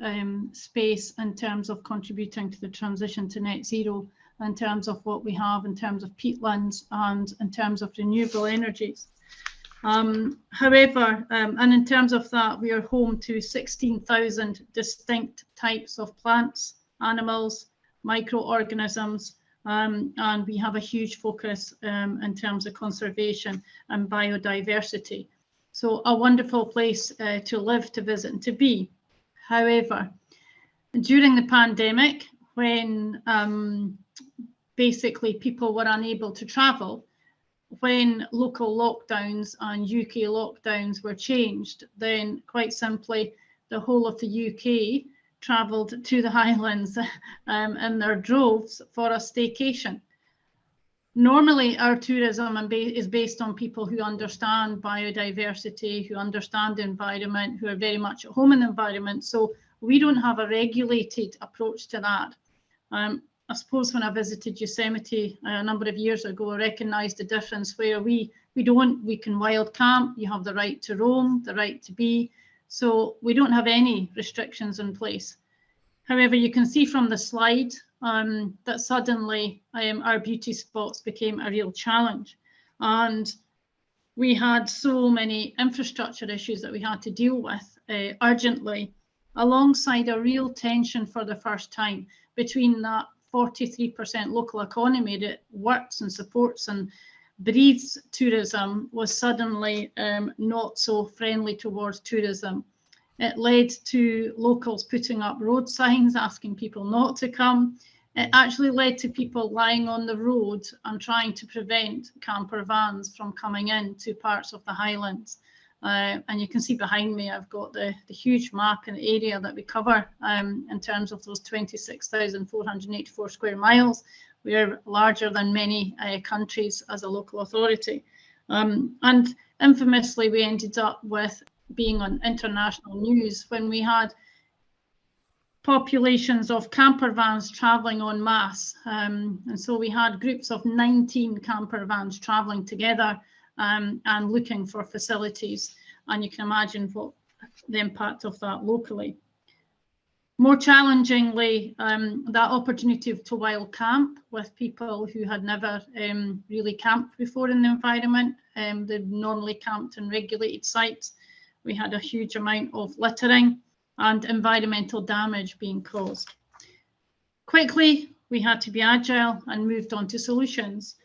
space in terms of contributing to the transition to net zero, in terms of what we have in terms of peatlands and in terms of renewable energies. However, and in terms of that, we are home to 16,000 distinct types of plants, animals, microorganisms, and we have a huge focus in terms of conservation and biodiversity. So a wonderful place to live, to visit and to be. However, during the pandemic, when basically people were unable to travel, when local lockdowns and UK lockdowns were changed, then quite simply the whole of the UK travelled to the Highlands in their droves for a staycation. Normally our tourism is based on people who understand biodiversity, who understand the environment, who are very much at home in the environment. So we don't have a regulated approach to that. I suppose when I visited Yosemite a number of years ago, I recognised the difference where we can wild camp, you have the right to roam, the right to be, so we don't have any restrictions in place. However, you can see from the slide that suddenly our beauty spots became a real challenge, and we had so many infrastructure issues that we had to deal with urgently, alongside a real tension for the first time between that 43% local economy that works and supports and breathes tourism was suddenly not so friendly towards tourism. It led to locals putting up road signs asking people not to come. It actually led to people lying on the road and trying to prevent camper vans from coming in to parts of the Highlands. And you can see behind me, I've got the huge map and area that we cover in terms of those 26,484 square miles. We are larger than many countries as a local authority. And infamously, we ended up with being on international news when we had populations of camper vans travelling en masse. And so we had groups of 19 camper vans travelling together and looking for facilities, and you can imagine what the impact of that locally. More challengingly, that opportunity to wild camp with people who had never really camped before in the environment. They'd normally camped in regulated sites. We had a huge amount of littering and environmental damage being caused. Quickly, we had to be agile and moved on to solutions.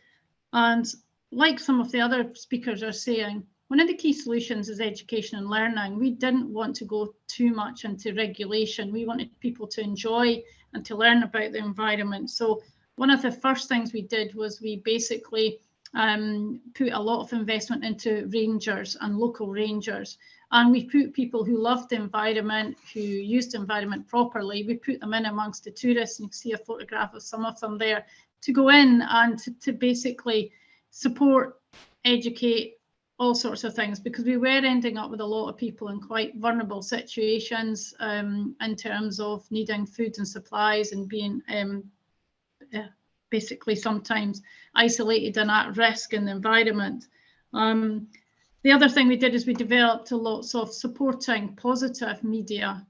And like some of the other speakers are saying, one of the key solutions is education and learning. We didn't want to go too much into regulation. We wanted people to enjoy and to learn about the environment. So one of the first things we did was we basically put a lot of investment into rangers and local rangers. And we put people who loved the environment, who used the environment properly, we put them in amongst the tourists, and you can see a photograph of some of them there, to go in and to basically support, educate, all sorts of things, because we were ending up with a lot of people in quite vulnerable situations in terms of needing food and supplies and being basically sometimes isolated and at risk in the environment. The other thing we did is we developed lots of supporting positive media.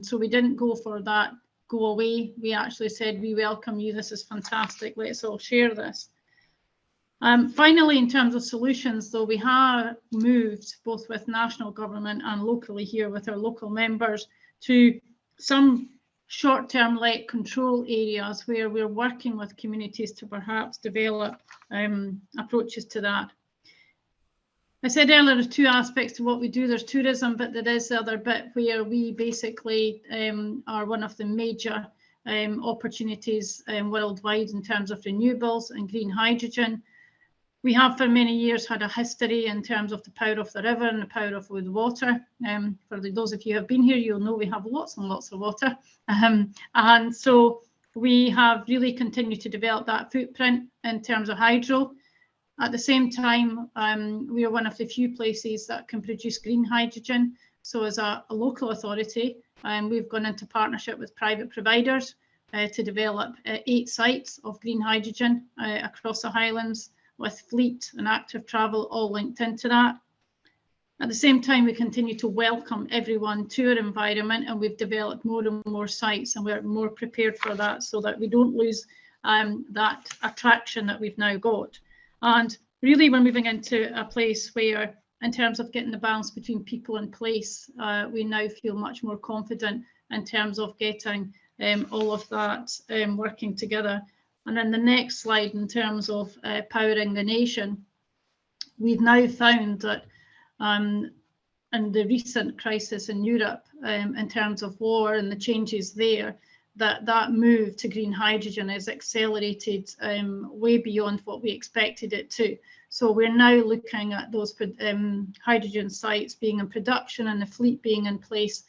So we didn't go for that go away. We actually said, we welcome you, this is fantastic, let's all share this. Finally, in terms of solutions, though, we have moved both with national government and locally here with our local members to some short-term let control areas where we're working with communities to perhaps develop approaches to that. I said earlier, there's two aspects to what we do. There's tourism, but there is the other bit where we basically are one of the major opportunities worldwide in terms of renewables and green hydrogen. We have for many years had a history in terms of the power of the river and the power of the water. For those of you who have been here, you'll know we have lots and lots of water. And so we have really continued to develop that footprint in terms of hydro. At the same time, we are one of the few places that can produce green hydrogen. So as a local authority, we've gone into partnership with private providers to develop 8 sites of green hydrogen across the Highlands, with fleet and active travel all linked into that. At the same time, we continue to welcome everyone to our environment, and we've developed more and more sites, and we're more prepared for that so that we don't lose that attraction that we've now got. And really, we're moving into a place where, in terms of getting the balance between people and place, we now feel much more confident in terms of getting all of that working together. And then the next slide, in terms of powering the nation, we've now found that in the recent crisis in Europe, in terms of war and the changes there, that move to green hydrogen is accelerated way beyond what we expected it to. So we're now looking at those hydrogen sites being in production and the fleet being in place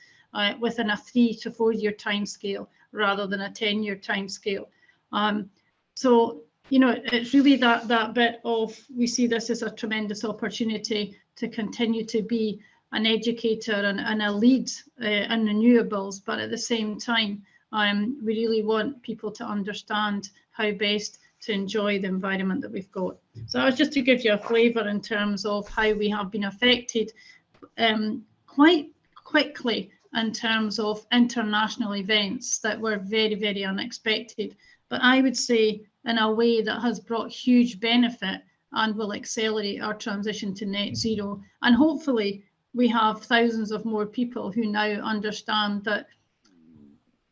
within a 3 to 4 year timescale rather than a 10-year timescale. So, you know, it's really that bit of, we see this as a tremendous opportunity to continue to be an educator and a lead in renewables, but at the same time, we really want people to understand how best to enjoy the environment that we've got. So that was just to give you a flavour in terms of how we have been affected quite quickly in terms of international events that were very, very unexpected. But I would say in a way that has brought huge benefit and will accelerate our transition to net zero. And hopefully we have thousands of more people who now understand that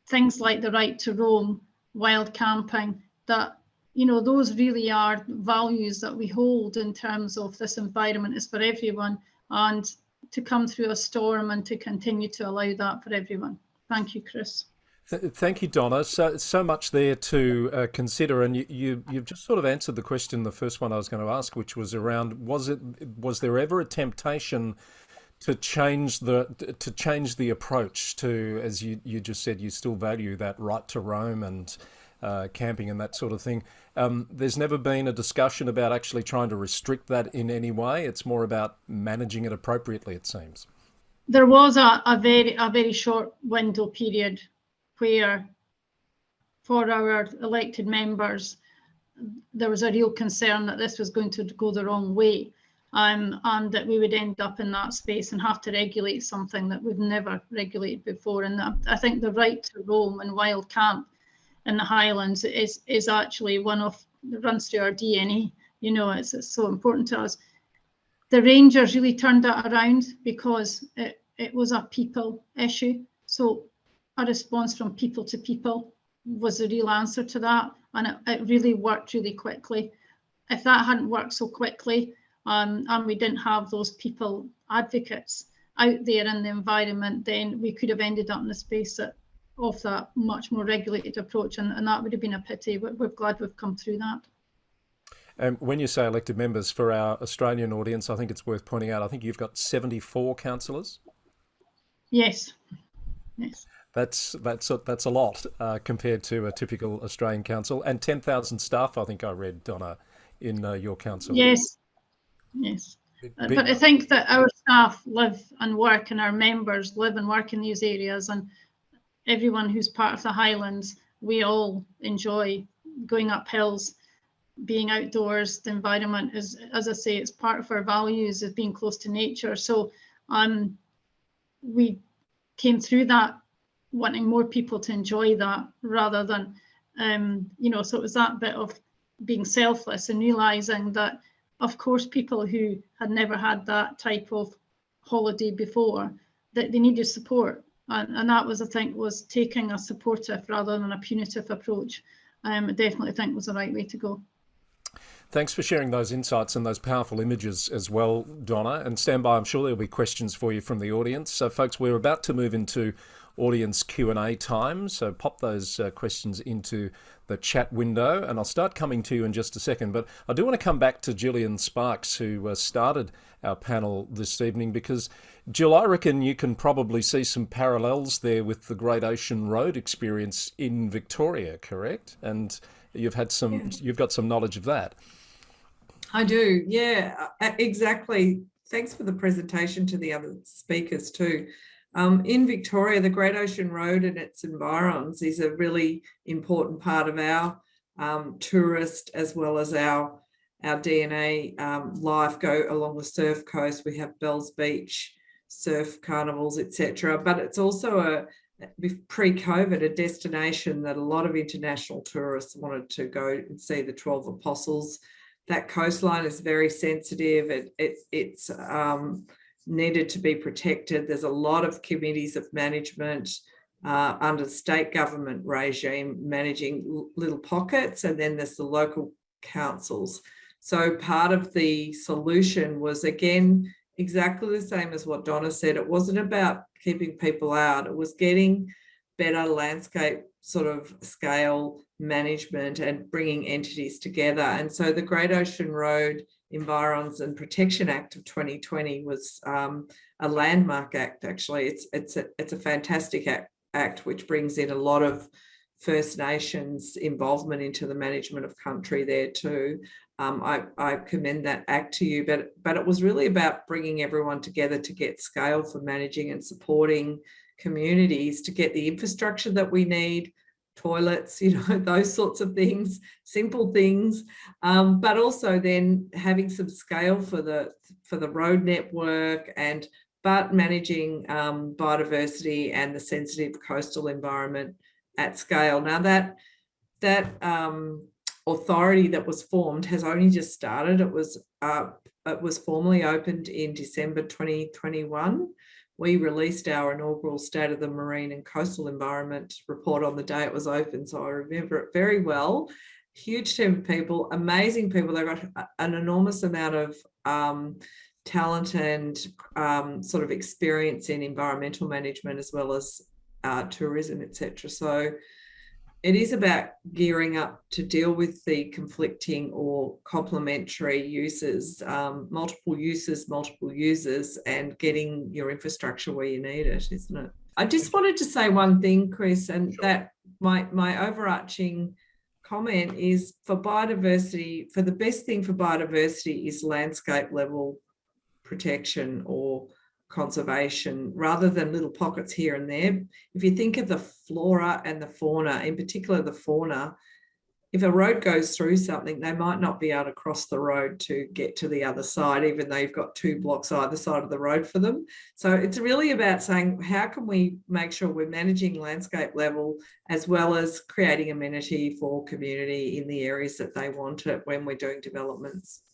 things like the right to roam, wild camping, that, you know, those really are values that we hold in terms of this environment is for everyone, and to come through a storm and to continue to allow that for everyone. Thank you, Chris. Thank you, Donna. So much there to consider, and you've just sort of answered the question, the first one I was going to ask, which was around, was there ever a temptation to change the approach to, as you just said, you still value that right to roam and camping and that sort of thing. There's never been a discussion about actually trying to restrict that in any way. It's more about managing it appropriately, it seems. There was a very short window period where, for our elected members, there was a real concern that this was going to go the wrong way, and that we would end up in that space and have to regulate something that we've never regulated before. And I think the right to roam and wild camp in the Highlands is actually one of, that runs through our DNA. You know, it's so important to us. The Rangers really turned that around because it was a people issue. So a response from people to people was the real answer to that, and it really worked really quickly. If that hadn't worked so quickly, and we didn't have those people advocates out there in the environment, then we could have ended up in the space of that much more regulated approach, and that would have been a pity. We're glad we've come through that. When you say elected members, for our Australian audience, I think it's worth pointing out, I think you've got 74 councillors? Yes. That's a lot compared to a typical Australian council, and 10,000 staff, I think I read, Donna, in your council. Yes. But I think that our staff live and work, and our members live and work in these areas, and everyone who's part of the Highlands, we all enjoy going up hills, being outdoors. The environment is, as I say, it's part of our values of being close to nature. So we came through that wanting more people to enjoy that rather than, you know, so it was that bit of being selfless and realising that, of course, people who had never had that type of holiday before, that they needed support. And that was, I think, was taking a supportive rather than a punitive approach. I definitely think was the right way to go. Thanks for sharing those insights and those powerful images as well, Donna. And stand by, I'm sure there'll be questions for you from the audience. So, folks, we're about to move into audience Q&A time. So pop those questions into the chat window, and I'll start coming to you in just a second. But I do want to come back to Gillian Sparks, who started our panel this evening, because, Jill, I reckon you can probably see some parallels there with the Great Ocean Road experience in Victoria, correct? And you've got some knowledge of that. I do, yeah, exactly. Thanks for the presentation to the other speakers too. In Victoria, the Great Ocean Road and its environs is a really important part of our tourist as well as our DNA life. Go along the surf coast. We have Bells Beach surf carnivals, etc. But it's also pre-COVID, a destination that a lot of international tourists wanted to go and see, the 12 Apostles. That coastline is very sensitive. It's needed to be protected. There's a lot of committees of management under the state government regime managing little pockets, and then there's the local councils. So part of the solution was, again, exactly the same as what Donna said. It wasn't about keeping people out. It was getting better landscape sort of scale management and bringing entities together. And so the Great Ocean Road Environs and Protection Act of 2020 was a landmark act. Actually, it's a fantastic act which brings in a lot of First Nations involvement into the management of country there too. I commend that act to you, but it was really about bringing everyone together to get scale for managing and supporting communities, to get the infrastructure that we need, toilets, those sorts of things, simple things, but also then having some scale for the road network but managing biodiversity and the sensitive coastal environment at scale. Now that authority that was formed has only just started. It was formally opened in December 2021. We released our inaugural State of the Marine and Coastal Environment report on the day it was open, so I remember it very well. Huge team of people, amazing people. They've got an enormous amount of talent and sort of experience in environmental management as well as tourism, etc. So it is about gearing up to deal with the conflicting or complementary uses, multiple users, and getting your infrastructure where you need it, isn't it? I just wanted to say one thing, Chris, and that my overarching comment is for biodiversity, for the best thing for biodiversity is landscape level protection or conservation rather than little pockets here and there. If you think of the flora and the fauna, in particular the fauna, if a road goes through something, they might not be able to cross the road to get to the other side, even though you've got 2 blocks either side of the road for them. So it's really about saying, how can we make sure we're managing landscape level as well as creating amenity for community in the areas that they want it when we're doing developments.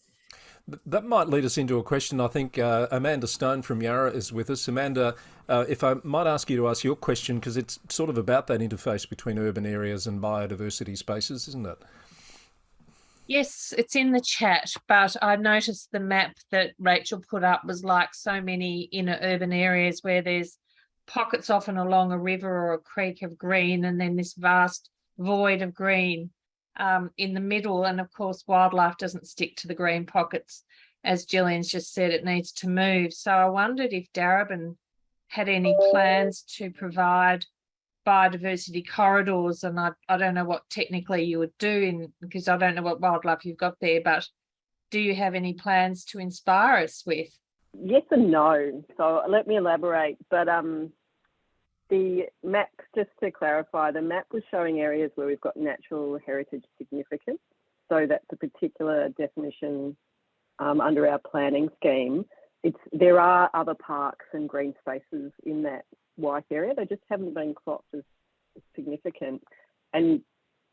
That might lead us into a question. I think Amanda Stone from Yarra is with us. Amanda, if I might ask you to ask your question, because it's sort of about that interface between urban areas and biodiversity spaces, isn't it? Yes, it's in the chat, but I noticed the map that Rachel put up was like so many inner urban areas where there's pockets often along a river or a creek of green, and then this vast void of green in the middle. And of course, wildlife doesn't stick to the green pockets. As Gillian's just said, it needs to move. So I wondered if Darebin had any plans to provide biodiversity corridors, and I don't know what technically you would do because I don't know what wildlife you've got there, but do you have any plans to inspire us with? Yes and no. So let me elaborate. But the map, just to clarify, the map was showing areas where we've got natural heritage significance. So that's a particular definition under our planning scheme. There are other parks and green spaces in that white area. They just haven't been clocked as significant. And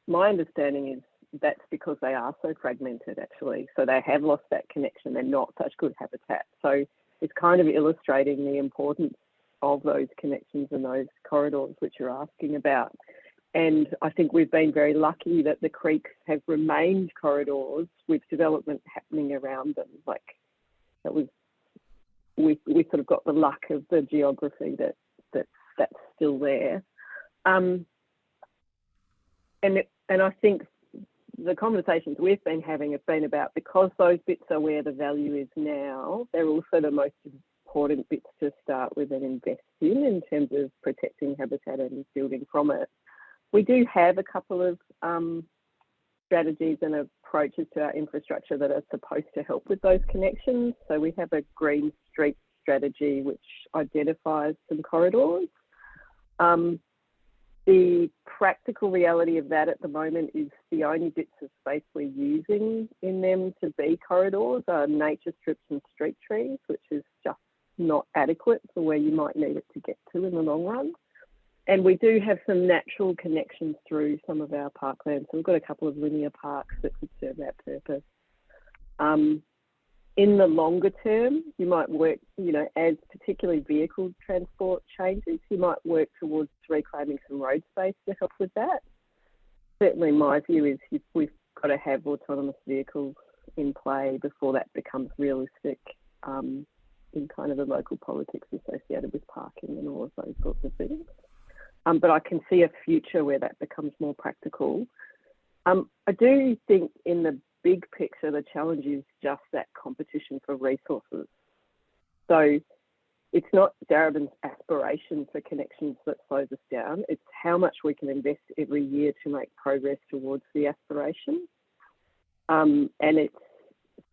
my understanding is that's because they are so fragmented, actually. So they have lost that connection. They're not such good habitat. So it's kind of illustrating the importance of those connections and those corridors which you're asking about. And I think we've been very lucky that the creeks have remained corridors with development happening around them. Like that was, we sort of got the luck of the geography that's still there. And I think the conversations we've been having have been about, because those bits are where the value is now, they're also the most important bits to start with and invest in terms of protecting habitat and building from it. We do have a couple of strategies and approaches to our infrastructure that are supposed to help with those connections. So we have a green street strategy which identifies some corridors. The practical reality of that at the moment is the only bits of space we're using in them to be corridors are nature strips and street trees, which is just not adequate for where you might need it to get to in the long run. And we do have some natural connections through some of our parklands. So we've got a couple of linear parks that could serve that purpose. In the longer term, you might work, as particularly vehicle transport changes, you might work towards reclaiming some road space to help with that. Certainly my view is we've got to have autonomous vehicles in play before that becomes realistic in kind of the local politics associated with parking and all of those sorts of things. But I can see a future where that becomes more practical. I do think in the big picture, the challenge is just that competition for resources. So it's not Darebin's aspiration for connections that slows us down. It's how much we can invest every year to make progress towards the aspiration. And it's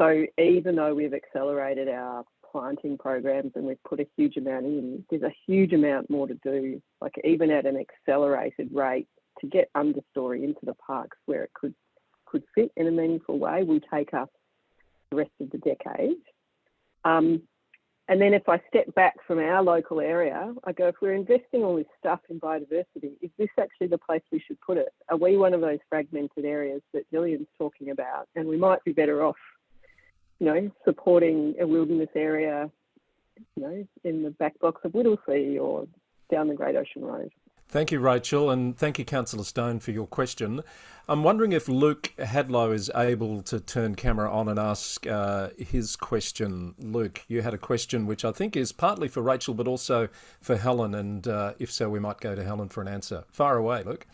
so even though we've accelerated our planting programs and we've put a huge amount in, there's a huge amount more to do, like even at an accelerated rate to get understory into the parks where it could fit in a meaningful way will take us the rest of the decade. And then if I step back from our local area, I go, if we're investing all this stuff in biodiversity, is this actually the place we should put it? Are we one of those fragmented areas that Gillian's talking about? And we might be better off, supporting a wilderness area, in the back box of Whittlesea or down the Great Ocean Road. Thank you, Rachel, and thank you, Councillor Stone, for your question. I'm wondering if Luke Hadlow is able to turn camera on and ask his question. Luke, you had a question which I think is partly for Rachel, but also for Helen, and if so, we might go to Helen for an answer. Fire away, Luke.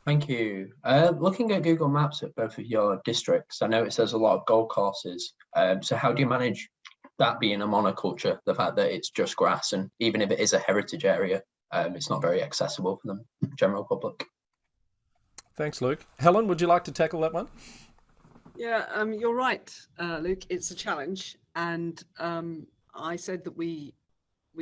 Thank you. Looking at Google Maps at both of your districts, I notice there's a lot of golf courses. So how do you manage that being a monoculture, the fact that it's just grass, and even if it is a heritage area, it's not very accessible for the general public? Thanks, Luke. Helen, would you like to tackle that one? Yeah, you're right, Luke. It's a challenge, and I said that we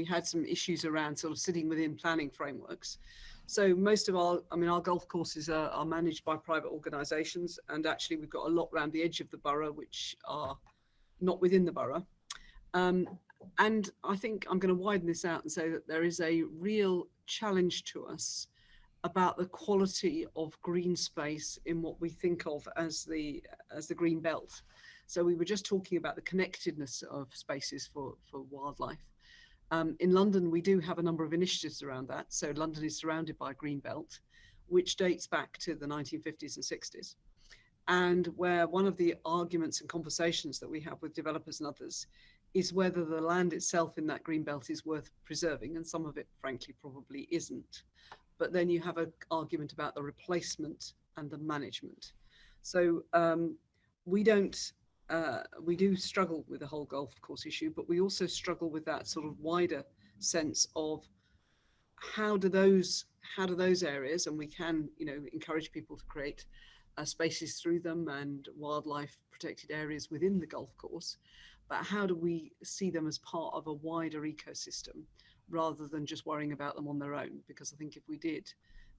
had some issues around sort of sitting within planning frameworks. So most of our golf courses are managed by private organisations, and actually we've got a lot around the edge of the borough which are not within the borough. And I think I'm going to widen this out and say that there is a real challenge to us about the quality of green space in what we think of as the green belt. So we were just talking about the connectedness of spaces for wildlife. In London, we do have a number of initiatives around that. So London is surrounded by a green belt, which dates back to the 1950s and 60s. And where one of the arguments and conversations that we have with developers and others is whether the land itself in that green belt is worth preserving, and some of it frankly probably isn't. But then you have an argument about the replacement and the management. So we do struggle with the whole golf course issue, but we also struggle with that sort of wider sense of how do those areas, and we can encourage people to create spaces through them and wildlife protected areas within the golf course, but how do we see them as part of a wider ecosystem rather than just worrying about them on their own? Because I think if we did,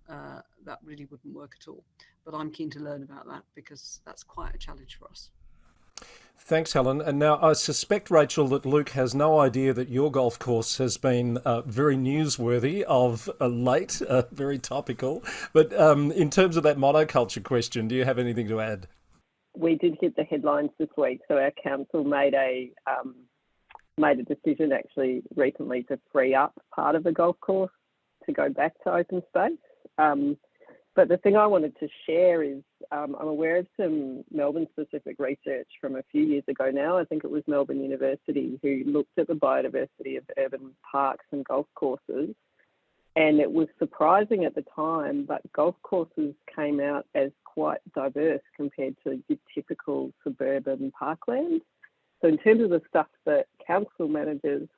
that really wouldn't work at all. But I'm keen to learn about that because that's quite a challenge for us. Thanks, Helen. And now I suspect, Rachel, that Luke has no idea that your golf course has been very newsworthy of late, very topical. But in terms of that monoculture question, do you have anything to add? We did hit the headlines this week. So our council made a decision actually recently to free up part of the golf course to go back to open space. But the thing I wanted to share is I'm aware of some Melbourne-specific research from a few years ago now. I think it was Melbourne University who looked at the biodiversity of urban parks and golf courses. And it was surprising at the time, but golf courses came out as quite diverse compared to your typical suburban parkland. So in terms of the stuff that council manages,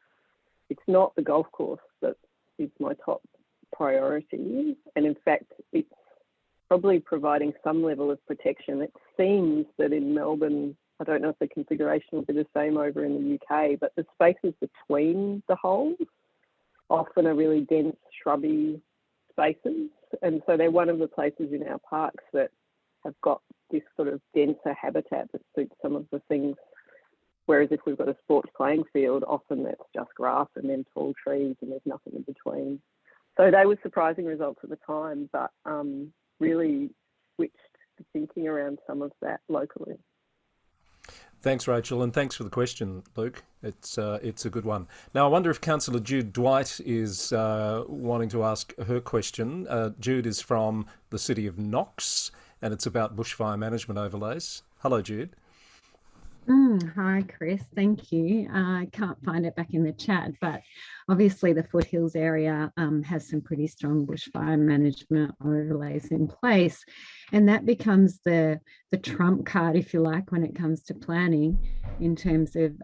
it's not the golf course that is my top priority. And in fact, it's probably providing some level of protection. It seems that in Melbourne, I don't know if the configuration will be the same over in the UK, but the spaces between the holes often are really dense shrubby spaces. And so they're one of the places in our parks that have got this sort of denser habitat that suits some of the things. Whereas if we've got a sports playing field, often that's just grass and then tall trees and there's nothing in between. So they were surprising results at the time, but really switched the thinking around some of that locally. Thanks, Rachel, and thanks for the question, Luke. It's a good one. Now, I wonder if Councillor Jude Dwight is wanting to ask her question. Jude is from the city of Knox, and it's about bushfire management overlays. Hello, Jude. Hi, Chris. Thank you. I can't find it back in the chat, but obviously the foothills area has some pretty strong bushfire management overlays in place, and that becomes the trump card, if you like, when it comes to planning in terms of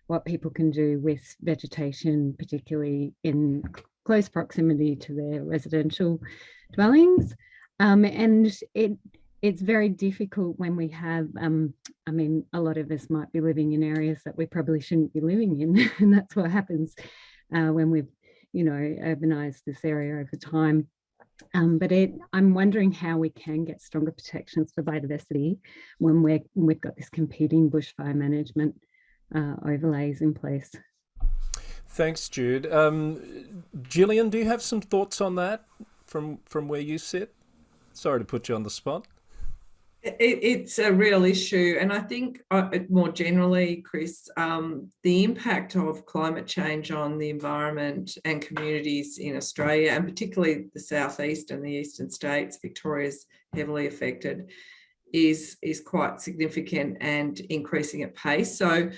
what people can do with vegetation, particularly in close proximity to their residential dwellings. And it's very difficult when we have, I mean, a lot of us might be living in areas that we probably shouldn't be living in. And that's what happens when we've, urbanized this area over time. But I'm wondering how we can get stronger protections for biodiversity when we've got this competing bushfire management overlays in place. Thanks, Jude. Gillian, do you have some thoughts on that from where you sit? Sorry to put you on the spot. It's a real issue. And I think more generally, Chris, the impact of climate change on the environment and communities in Australia, and particularly the southeast and the eastern states, Victoria's heavily affected, is quite significant and increasing at pace. So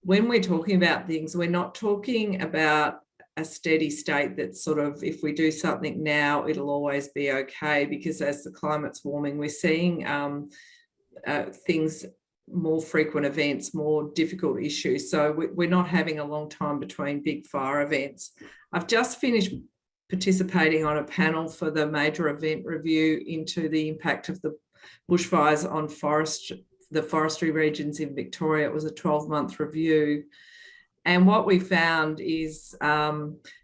when we're talking about things, we're not talking about a steady state that's sort of, if we do something now, it'll always be okay, because as the climate's warming, we're seeing things, more frequent events, more difficult issues. So we're not having a long time between big fire events. I've just finished participating on a panel for the major event review into the impact of the bushfires on the forestry regions in Victoria. It was a 12-month review. And what we found is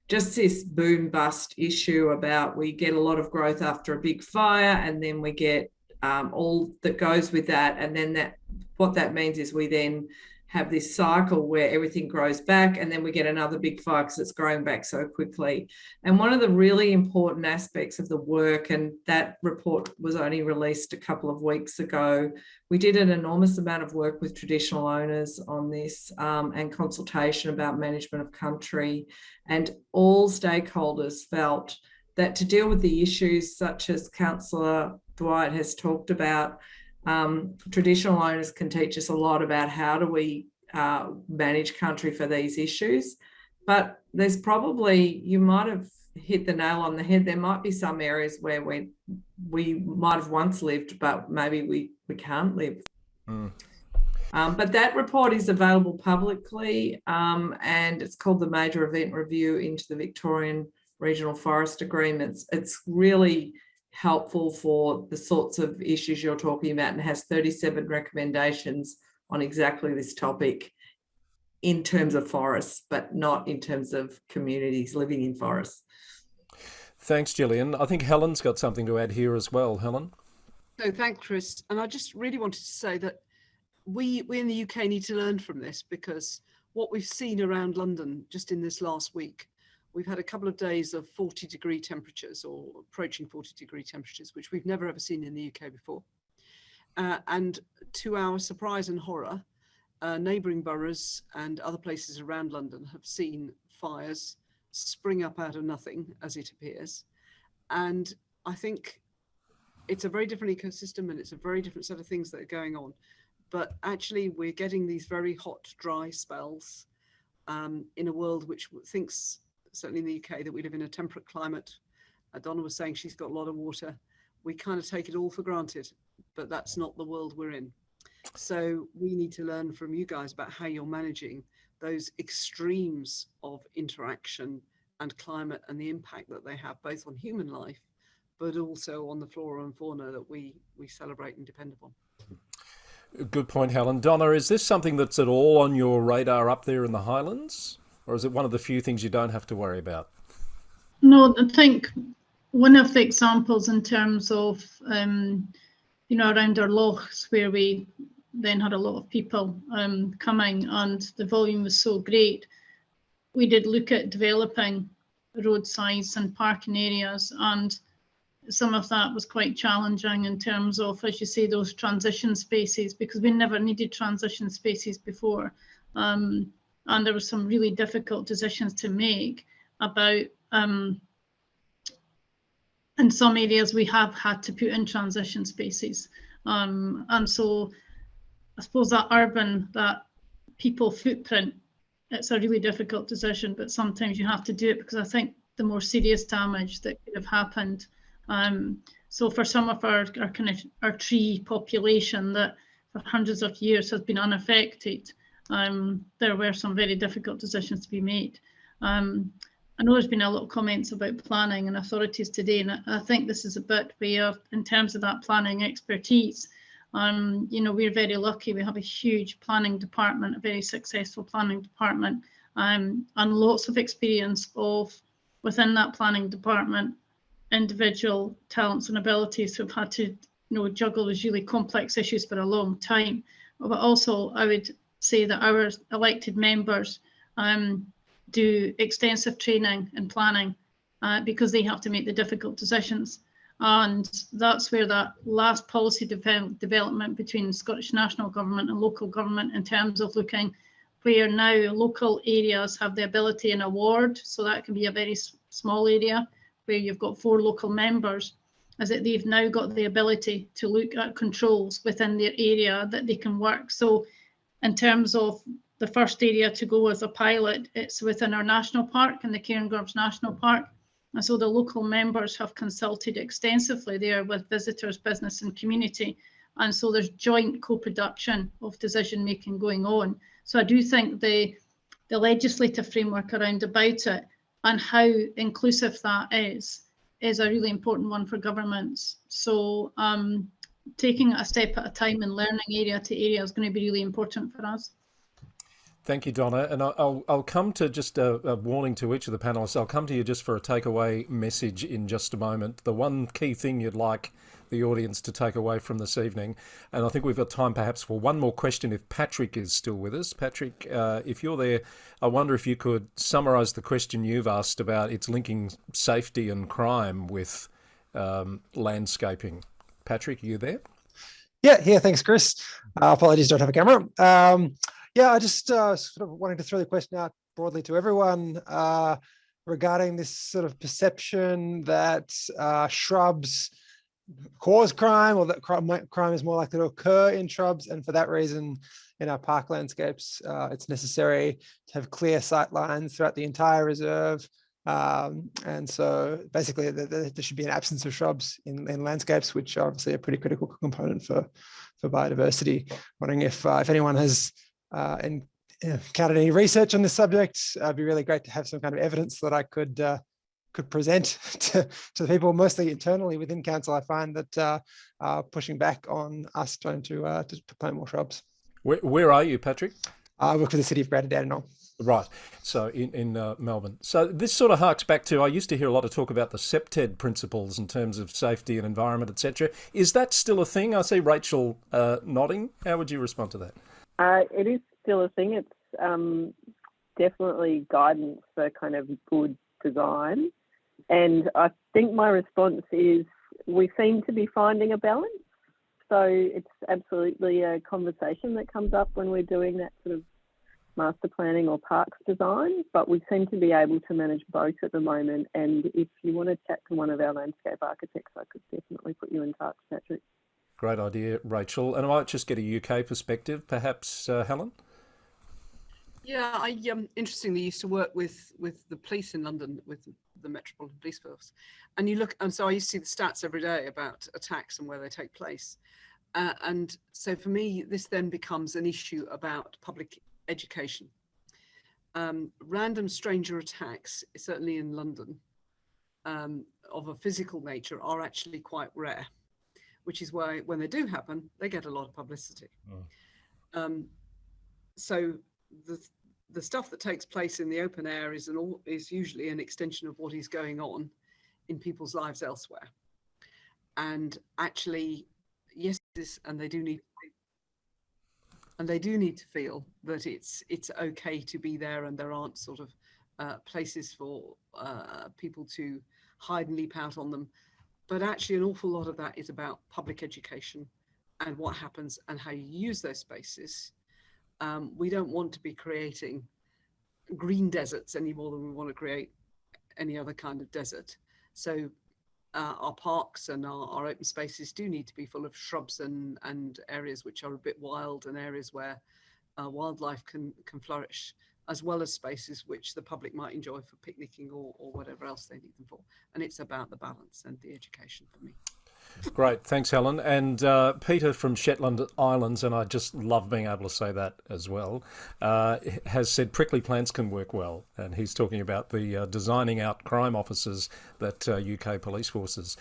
just this boom bust issue about, we get a lot of growth after a big fire, and then we get all that goes with that. And then what that means is we then have this cycle where everything grows back, and then we get another big fire because it's growing back so quickly. And one of the really important aspects of the work, and that report was only released a couple of weeks ago, we did an enormous amount of work with traditional owners on this and consultation about management of country. And all stakeholders felt that to deal with the issues such as Councillor Dwight has talked about, traditional owners can teach us a lot about how do we manage country for these issues. But there's probably, you might have hit the nail on the head, there might be some areas where we might have once lived, but maybe we can't live. But that report is available publicly, and it's called the Major Event Review into the Victorian Regional Forest Agreements. It's really helpful for the sorts of issues you're talking about, and has 37 recommendations on exactly this topic in terms of forests, but not in terms of communities living in forests. Thanks, Gillian. I think Helen's got something to add here as well. Helen? So thanks, Chris. And I just really wanted to say that we in the UK need to learn from this, because what we've seen around London just in this last week, we've had a couple of days of 40-degree temperatures, or approaching 40-degree temperatures, which we've never ever seen in the UK before. And to our surprise and horror, neighbouring boroughs and other places around London have seen fires spring up out of nothing, as it appears. And I think it's a very different ecosystem, and it's a very different set of things that are going on. But actually, we're getting these very hot, dry spells in a world which thinks, certainly in the UK, that we live in a temperate climate. Donna was saying she's got a lot of water. We kind of take it all for granted, but that's not the world we're in. So we need to learn from you guys about how you're managing those extremes of interaction and climate, and the impact that they have both on human life, but also on the flora and fauna that we celebrate and depend upon. Good point, Helen. Donna, is this something that's at all on your radar up there in the Highlands? Or is it one of the few things you don't have to worry about? No, I think one of the examples in terms of, around our lochs, where we then had a lot of people coming and the volume was so great, we did look at developing roadsides and parking areas, and some of that was quite challenging in terms of, as you say, those transition spaces, because we never needed transition spaces before. And there were some really difficult decisions to make about, in some areas we have had to put in transition spaces. And so I suppose that people footprint, it's a really difficult decision, but sometimes you have to do it because I think the more serious damage that could have happened. So for some of our tree population that for hundreds of years has been unaffected, there were some very difficult decisions to be made. I know there's been a lot of comments about planning and authorities today, and I think this is a bit where, in terms of that planning expertise, we're very lucky. We have a huge planning department, a very successful planning department, and lots of experience of within that planning department, individual talents and abilities who've had to juggle those really complex issues for a long time. But also I would say that our elected members do extensive training and planning because they have to make the difficult decisions. And that's where that last policy development between Scottish National Government and local government, in terms of looking where now local areas have the ability in a ward, so that can be a very small area where you've got 4 local members, is that they've now got the ability to look at controls within their area that they can work. So in terms of the first area to go as a pilot, it's within our national park and the Cairngorms National Park. And so the local members have consulted extensively there with visitors, business and community. And so there's joint co-production of decision making going on. So I do think the legislative framework around about it and how inclusive that is a really important one for governments. So taking it a step at a time and learning area to area is going to be really important for us. Thank you, Donna. And I'll come to just a warning to each of the panellists. I'll come to you just for a takeaway message in just a moment. The one key thing you'd like the audience to take away from this evening. And I think we've got time perhaps for one more question if Patrick is still with us. Patrick, if you're there, I wonder if you could summarise the question you've asked about its linking safety and crime with landscaping. Patrick, are you there? Yeah, thanks, Chris. Apologies, don't have a camera. I just sort of wanted to throw the question out broadly to everyone regarding this sort of perception that shrubs cause crime, or that crime is more likely to occur in shrubs, and for that reason in our park landscapes it's necessary to have clear sight lines throughout the entire reserve, and so basically there should be an absence of shrubs in landscapes, which are obviously a pretty critical component for biodiversity. Wondering if anyone has encountered any research on this subject. It'd be really great to have some kind of evidence that I could present to the people, mostly internally within council. I find that pushing back on us trying to plant more shrubs. Where are you, Patrick? I work for the City of Greater Dandenong. Right, so in Melbourne. So this sort of harks back to, I used to hear a lot of talk about the SEPTED principles in terms of safety and environment, etc. Is that still a thing? I see Rachel nodding. How would you respond to that? It is still a thing. It's definitely guidance for kind of good design. And I think my response is we seem to be finding a balance. So it's absolutely a conversation that comes up when we're doing that sort of master planning or parks design, but we seem to be able to manage both at the moment. And if you want to chat to one of our landscape architects, I could definitely put you in touch, Patrick. Great idea, Rachel. And I might just get a UK perspective, perhaps, Helen? Yeah, I interestingly used to work with the police in London, with the Metropolitan Police Force, and you look, and so I used to see the stats every day about attacks and where they take place, and so for me, this then becomes an issue about public education. Random stranger attacks, certainly in London, of a physical nature are actually quite rare, which is why when they do happen, they get a lot of publicity. So the stuff that takes place in the open air is usually an extension of what is going on in people's lives elsewhere. And actually, yes, and they do need to feel that it's okay to be there, and there aren't sort of places for people to hide and leap out on them. But actually, an awful lot of that is about public education and what happens and how you use those spaces. We don't want to be creating green deserts any more than we want to create any other kind of desert. So our parks and our open spaces do need to be full of shrubs and areas which are a bit wild, and areas where wildlife can flourish, as well as spaces which the public might enjoy for picnicking or whatever else they need them for. And it's about the balance and the education for me. Great, thanks Helen. And Peter from Shetland Islands, and I just love being able to say that as well, has said prickly plants can work well, and he's talking about the designing out crime officers that UK police forces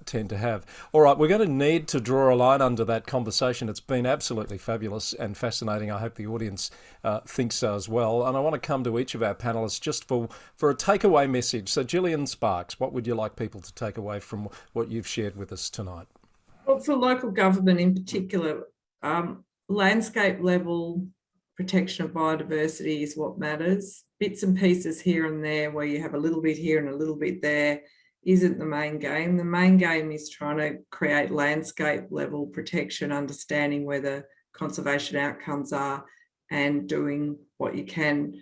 tend to have. All right, we're going to need to draw a line under that conversation. It's been absolutely fabulous and fascinating. I hope the audience thinks so as well. And I want to come to each of our panellists just for a takeaway message. So Gillian Sparks, what would you like people to take away from what you've shared with us tonight? Well, for local government in particular, landscape level protection of biodiversity is what matters. Bits and pieces here and there where you have a little bit here and a little bit there isn't the main game. The main game is trying to create landscape level protection, understanding where the conservation outcomes are and doing what you can.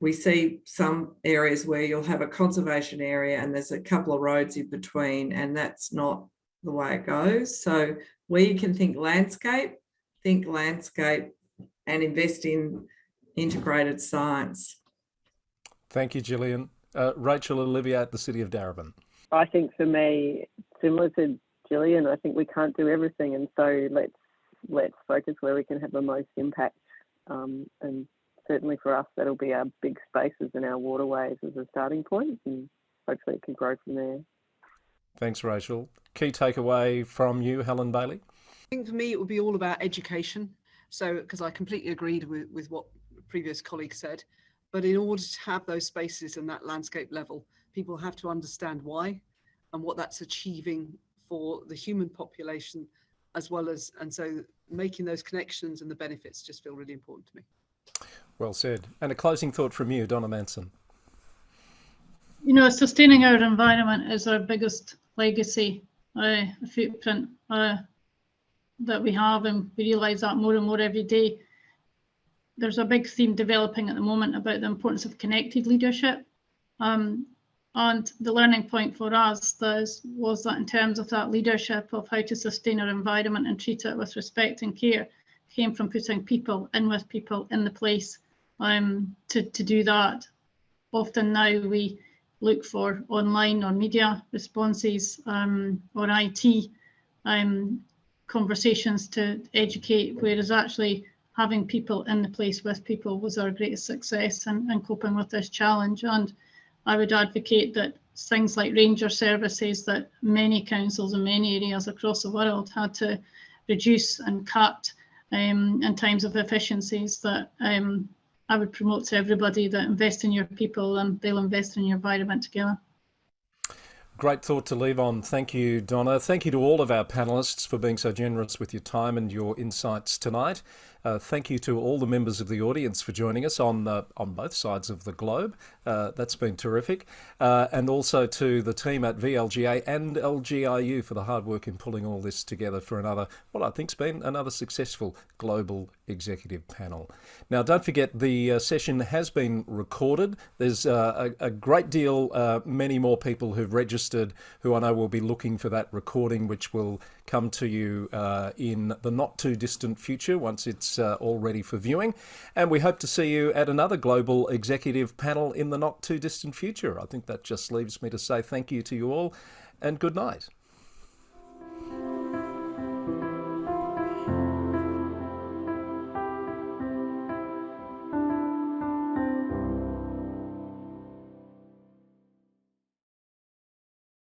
We see some areas where you'll have a conservation area and there's a couple of roads in between, and that's not the way it goes. So where you can think landscape and invest in integrated science. Thank you, Gillian. Rachel Ollivier at the City of Darebin. I think for me, similar to Gillian, I think we can't do everything, and so let's focus where we can have the most impact. And certainly for us, that'll be our big spaces and our waterways as a starting point, and hopefully it can grow from there. Thanks, Rachel. Key takeaway from you, Helen Bailey? I think for me, it would be all about education. So, because I completely agreed with what previous colleagues said, but in order to have those spaces and that landscape level, people have to understand why and what that's achieving for the human population, as well as, and so making those connections and the benefits just feel really important to me. Well said. And a closing thought from you, Donna Manson. You know, sustaining our environment is our biggest legacy, a footprint that we have, and we realise that more and more every day. There's a big theme developing at the moment about the importance of connected leadership. And the learning point for us was that in terms of that leadership of how to sustain our environment and treat it with respect and care, came from putting people in with people in the place to do that. Often now we look for online or media responses or IT conversations to educate, whereas actually having people in the place with people was our greatest success in coping with this challenge. And I would advocate that things like ranger services that many councils in many areas across the world had to reduce and cut in times of efficiencies, that I would promote to everybody that invest in your people and they'll invest in your environment together. Great thought to leave on. Thank you, Donna. Thank you to all of our panellists for being so generous with your time and your insights tonight. Thank you to all the members of the audience for joining us on both sides of the globe. That's been terrific. And also to the team at VLGA and LGIU for the hard work in pulling all this together for another, what I think's been another successful global executive panel. Now, don't forget the session has been recorded. There's a great deal, many more people who've registered who I know will be looking for that recording, which will come to you in the not too distant future once it's all ready for viewing. And we hope to see you at another global executive panel in the not too distant future. I think that just leaves me to say thank you to you all and good night.